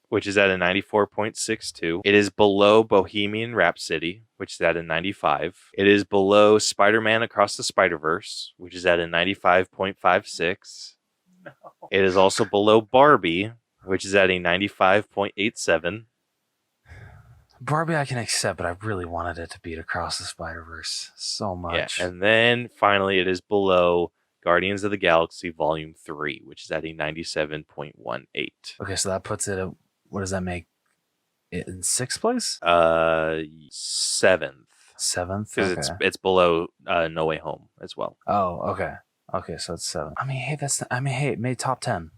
Which is at a 94.62. It is below Bohemian Rhapsody, which is at a 95. It is below Spider-Man Across the Spider-Verse, which is at a 95.56. No. It is also below Barbie, which is at a 95.87. Barbie I can accept, but I really wanted it to beat Across the Spider-Verse so much. Yeah, and then finally it is below Guardians of the Galaxy Volume 3, which is at a 97.18. Okay, so that puts it at, what does that make it in 6th place? 7th. 7th? Because it's below No Way Home as well. Oh, okay. Okay, so it's 7. I mean, hey, it made top 10.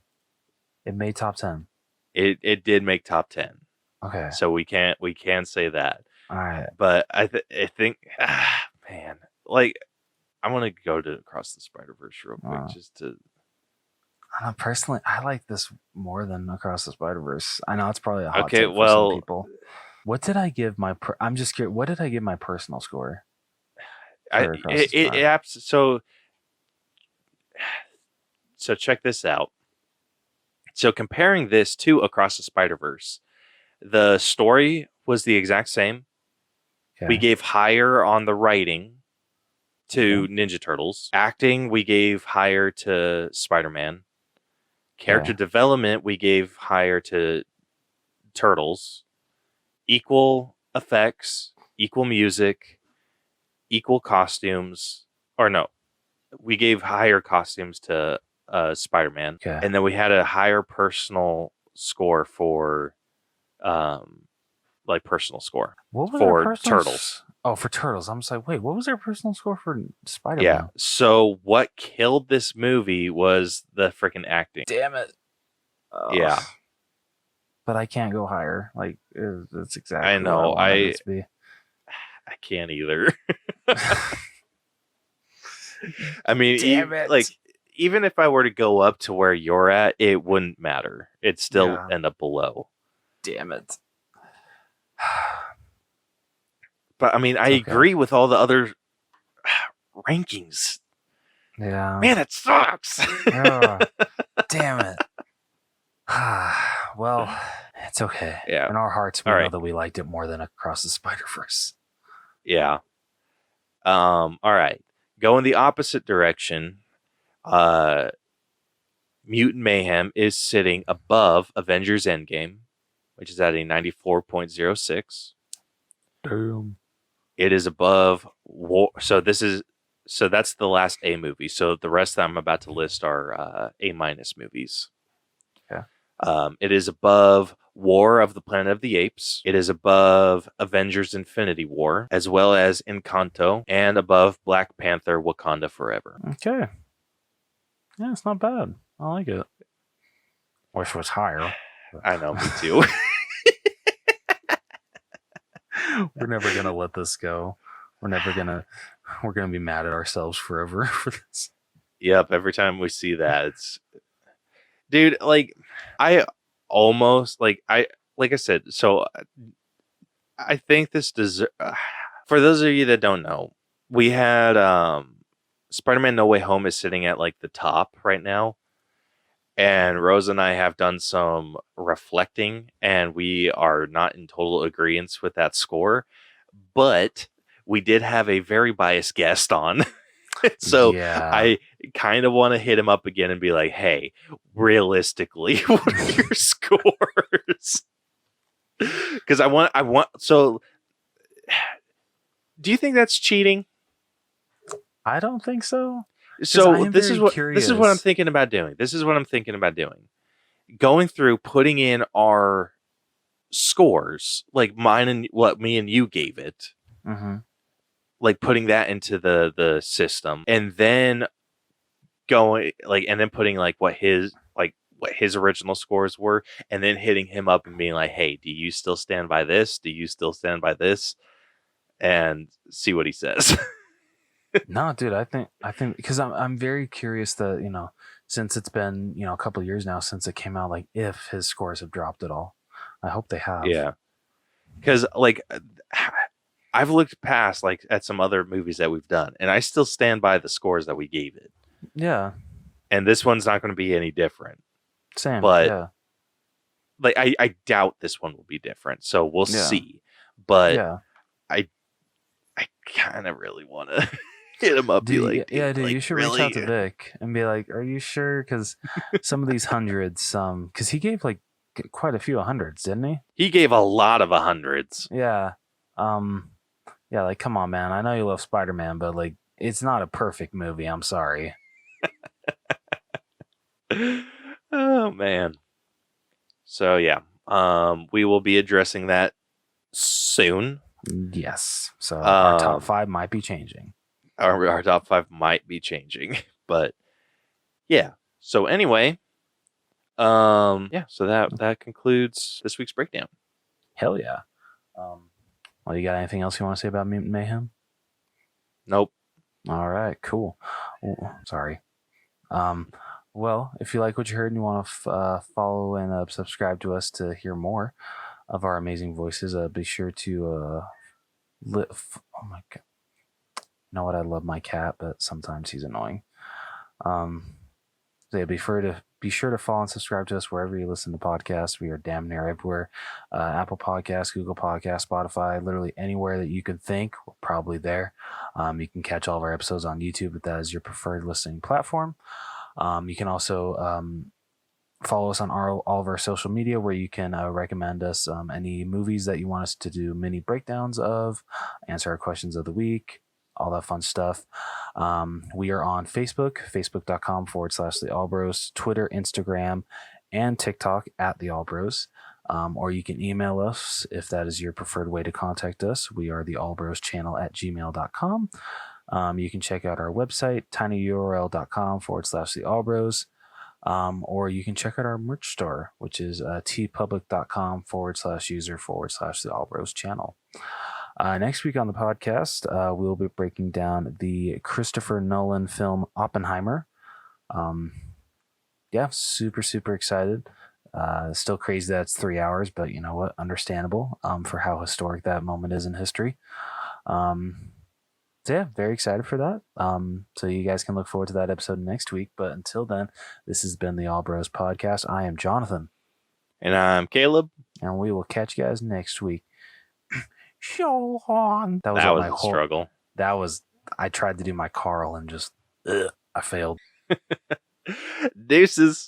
It made top 10. It did make top 10. Okay. So we can say that. All right. But I think, man, like, I want to go to Across the Spider-Verse real quick just to. Personally, I like this more than Across the Spider-Verse. I know it's probably a hot take for some people. What did I give my? I'm just curious. What did I give my personal score? So check this out. So comparing this to Across the Spider-Verse, the story was the exact same. Okay. We gave higher on the writing to Ninja Turtles. Acting, we gave higher to Spider-Man. Character development, we gave higher to Turtles. Equal effects, equal music, equal costumes. Or no, we gave higher costumes to Spider-Man. Okay. And then we had a higher personal score for personal score for Turtles. Oh, for Turtles. I'm just like, wait, what was their personal score for Spider-Man? Yeah. So what killed this movie was the freaking acting. Damn it. Yeah. but I can't go higher. Like that's exactly I know. what I wanted it to be. I can't either. I mean, Damn it. like even if I were to go up to where you're at, it wouldn't matter. It'd still end up below. Damn it. But I mean, I agree with all the other rankings. Yeah. Man, it sucks. Damn it. Well, it's okay. Yeah. In our hearts, we know that we liked it more than Across the Spider-Verse. Yeah. All right. Go in the opposite direction. Mutant Mayhem is sitting above Avengers Endgame, which is at a 94.06. Damn. It is above War. So that's the last A movie. So the rest that I'm about to list are A- movies. Yeah. It is above War of the Planet of the Apes. It is above Avengers Infinity War, as well as Encanto, and above Black Panther Wakanda Forever. Okay. Yeah, it's not bad. I like it. Wish it was higher. I know, me too. We're never going to let this go. We're going to be mad at ourselves forever for this. Yep. Every time we see that, it's, dude, like I almost like I said, so I think this deserves, for those of you that don't know, we had, Spider-Man No Way Home is sitting at like the top right now. And Rose and I have done some reflecting, and we are not in total agreement with that score. But we did have a very biased guest on. So I kind of want to hit him up again and be like, hey, realistically, what are your scores? Because I want, so do you think that's cheating? I don't think so. So this is what I'm thinking about doing. Going through, putting in our scores, like mine and what me and you gave it, like putting that into the system, and then going like, and then putting like what his original scores were, and then hitting him up and being like, hey, do you still stand by this? Do you still stand by this? And see what he says. No, dude, I think because I'm very curious that, you know, since it's been, you know, a couple of years now since it came out, like if his scores have dropped at all. I hope they have. Yeah. Because like I've looked past like at some other movies that we've done, and I still stand by the scores that we gave it. Yeah. And this one's not going to be any different. Same. But yeah. Like I doubt this one will be different. So we'll see. But I kind of really want to hit him up. Dude, dude, dude, like, you should reach out to Vic and be like, are you sure? Because some of these hundreds, because he gave like quite a few hundreds, didn't he? He gave a lot of hundreds. Yeah. Yeah, like, come on, man. I know you love Spider-Man, but like, it's not a perfect movie. I'm sorry. Oh man. So yeah, we will be addressing that soon. Yes. So our top 5 might be changing. Our top 5 might be changing, but yeah. So anyway, yeah. So that concludes this week's breakdown. Hell yeah. Well, you got anything else you want to say about Mutant Mayhem? Nope. All right. Cool. Oh, sorry. Well, if you like what you heard and you want to follow and subscribe to us to hear more of our amazing voices, be sure to oh my god. You know what? I love my cat, but sometimes he's annoying. So yeah, be sure to follow and subscribe to us wherever you listen to podcasts. We are damn near everywhere. Apple Podcasts, Google Podcasts, Spotify, literally anywhere that you can think, we're probably there. You can catch all of our episodes on YouTube if that is your preferred listening platform. You can also follow us on all of our social media, where you can recommend us any movies that you want us to do mini breakdowns of, answer our questions of the week, all that fun stuff. We are on Facebook, facebook.com/The Allbros, Twitter, Instagram, and TikTok @The Allbros. Or you can email us if that is your preferred way to contact us. We are the Allbros channel @gmail.com. You can check out our website, tinyurl.com/The Allbros. Or you can check out our merch store, which is tpublic.com/user/the All Bros channel. Next week on the podcast, we'll be breaking down the Christopher Nolan film Oppenheimer. Yeah, super excited. Still crazy that it's 3 hours, but you know what? Understandable for how historic that moment is in history. So yeah, very excited for that. So you guys can look forward to that episode next week. But until then, this has been the All Bros Podcast. I am Jonathan. And I'm Caleb. And we will catch you guys next week. So long. That was a struggle. I tried to do my Carl and just, I failed. Deuces.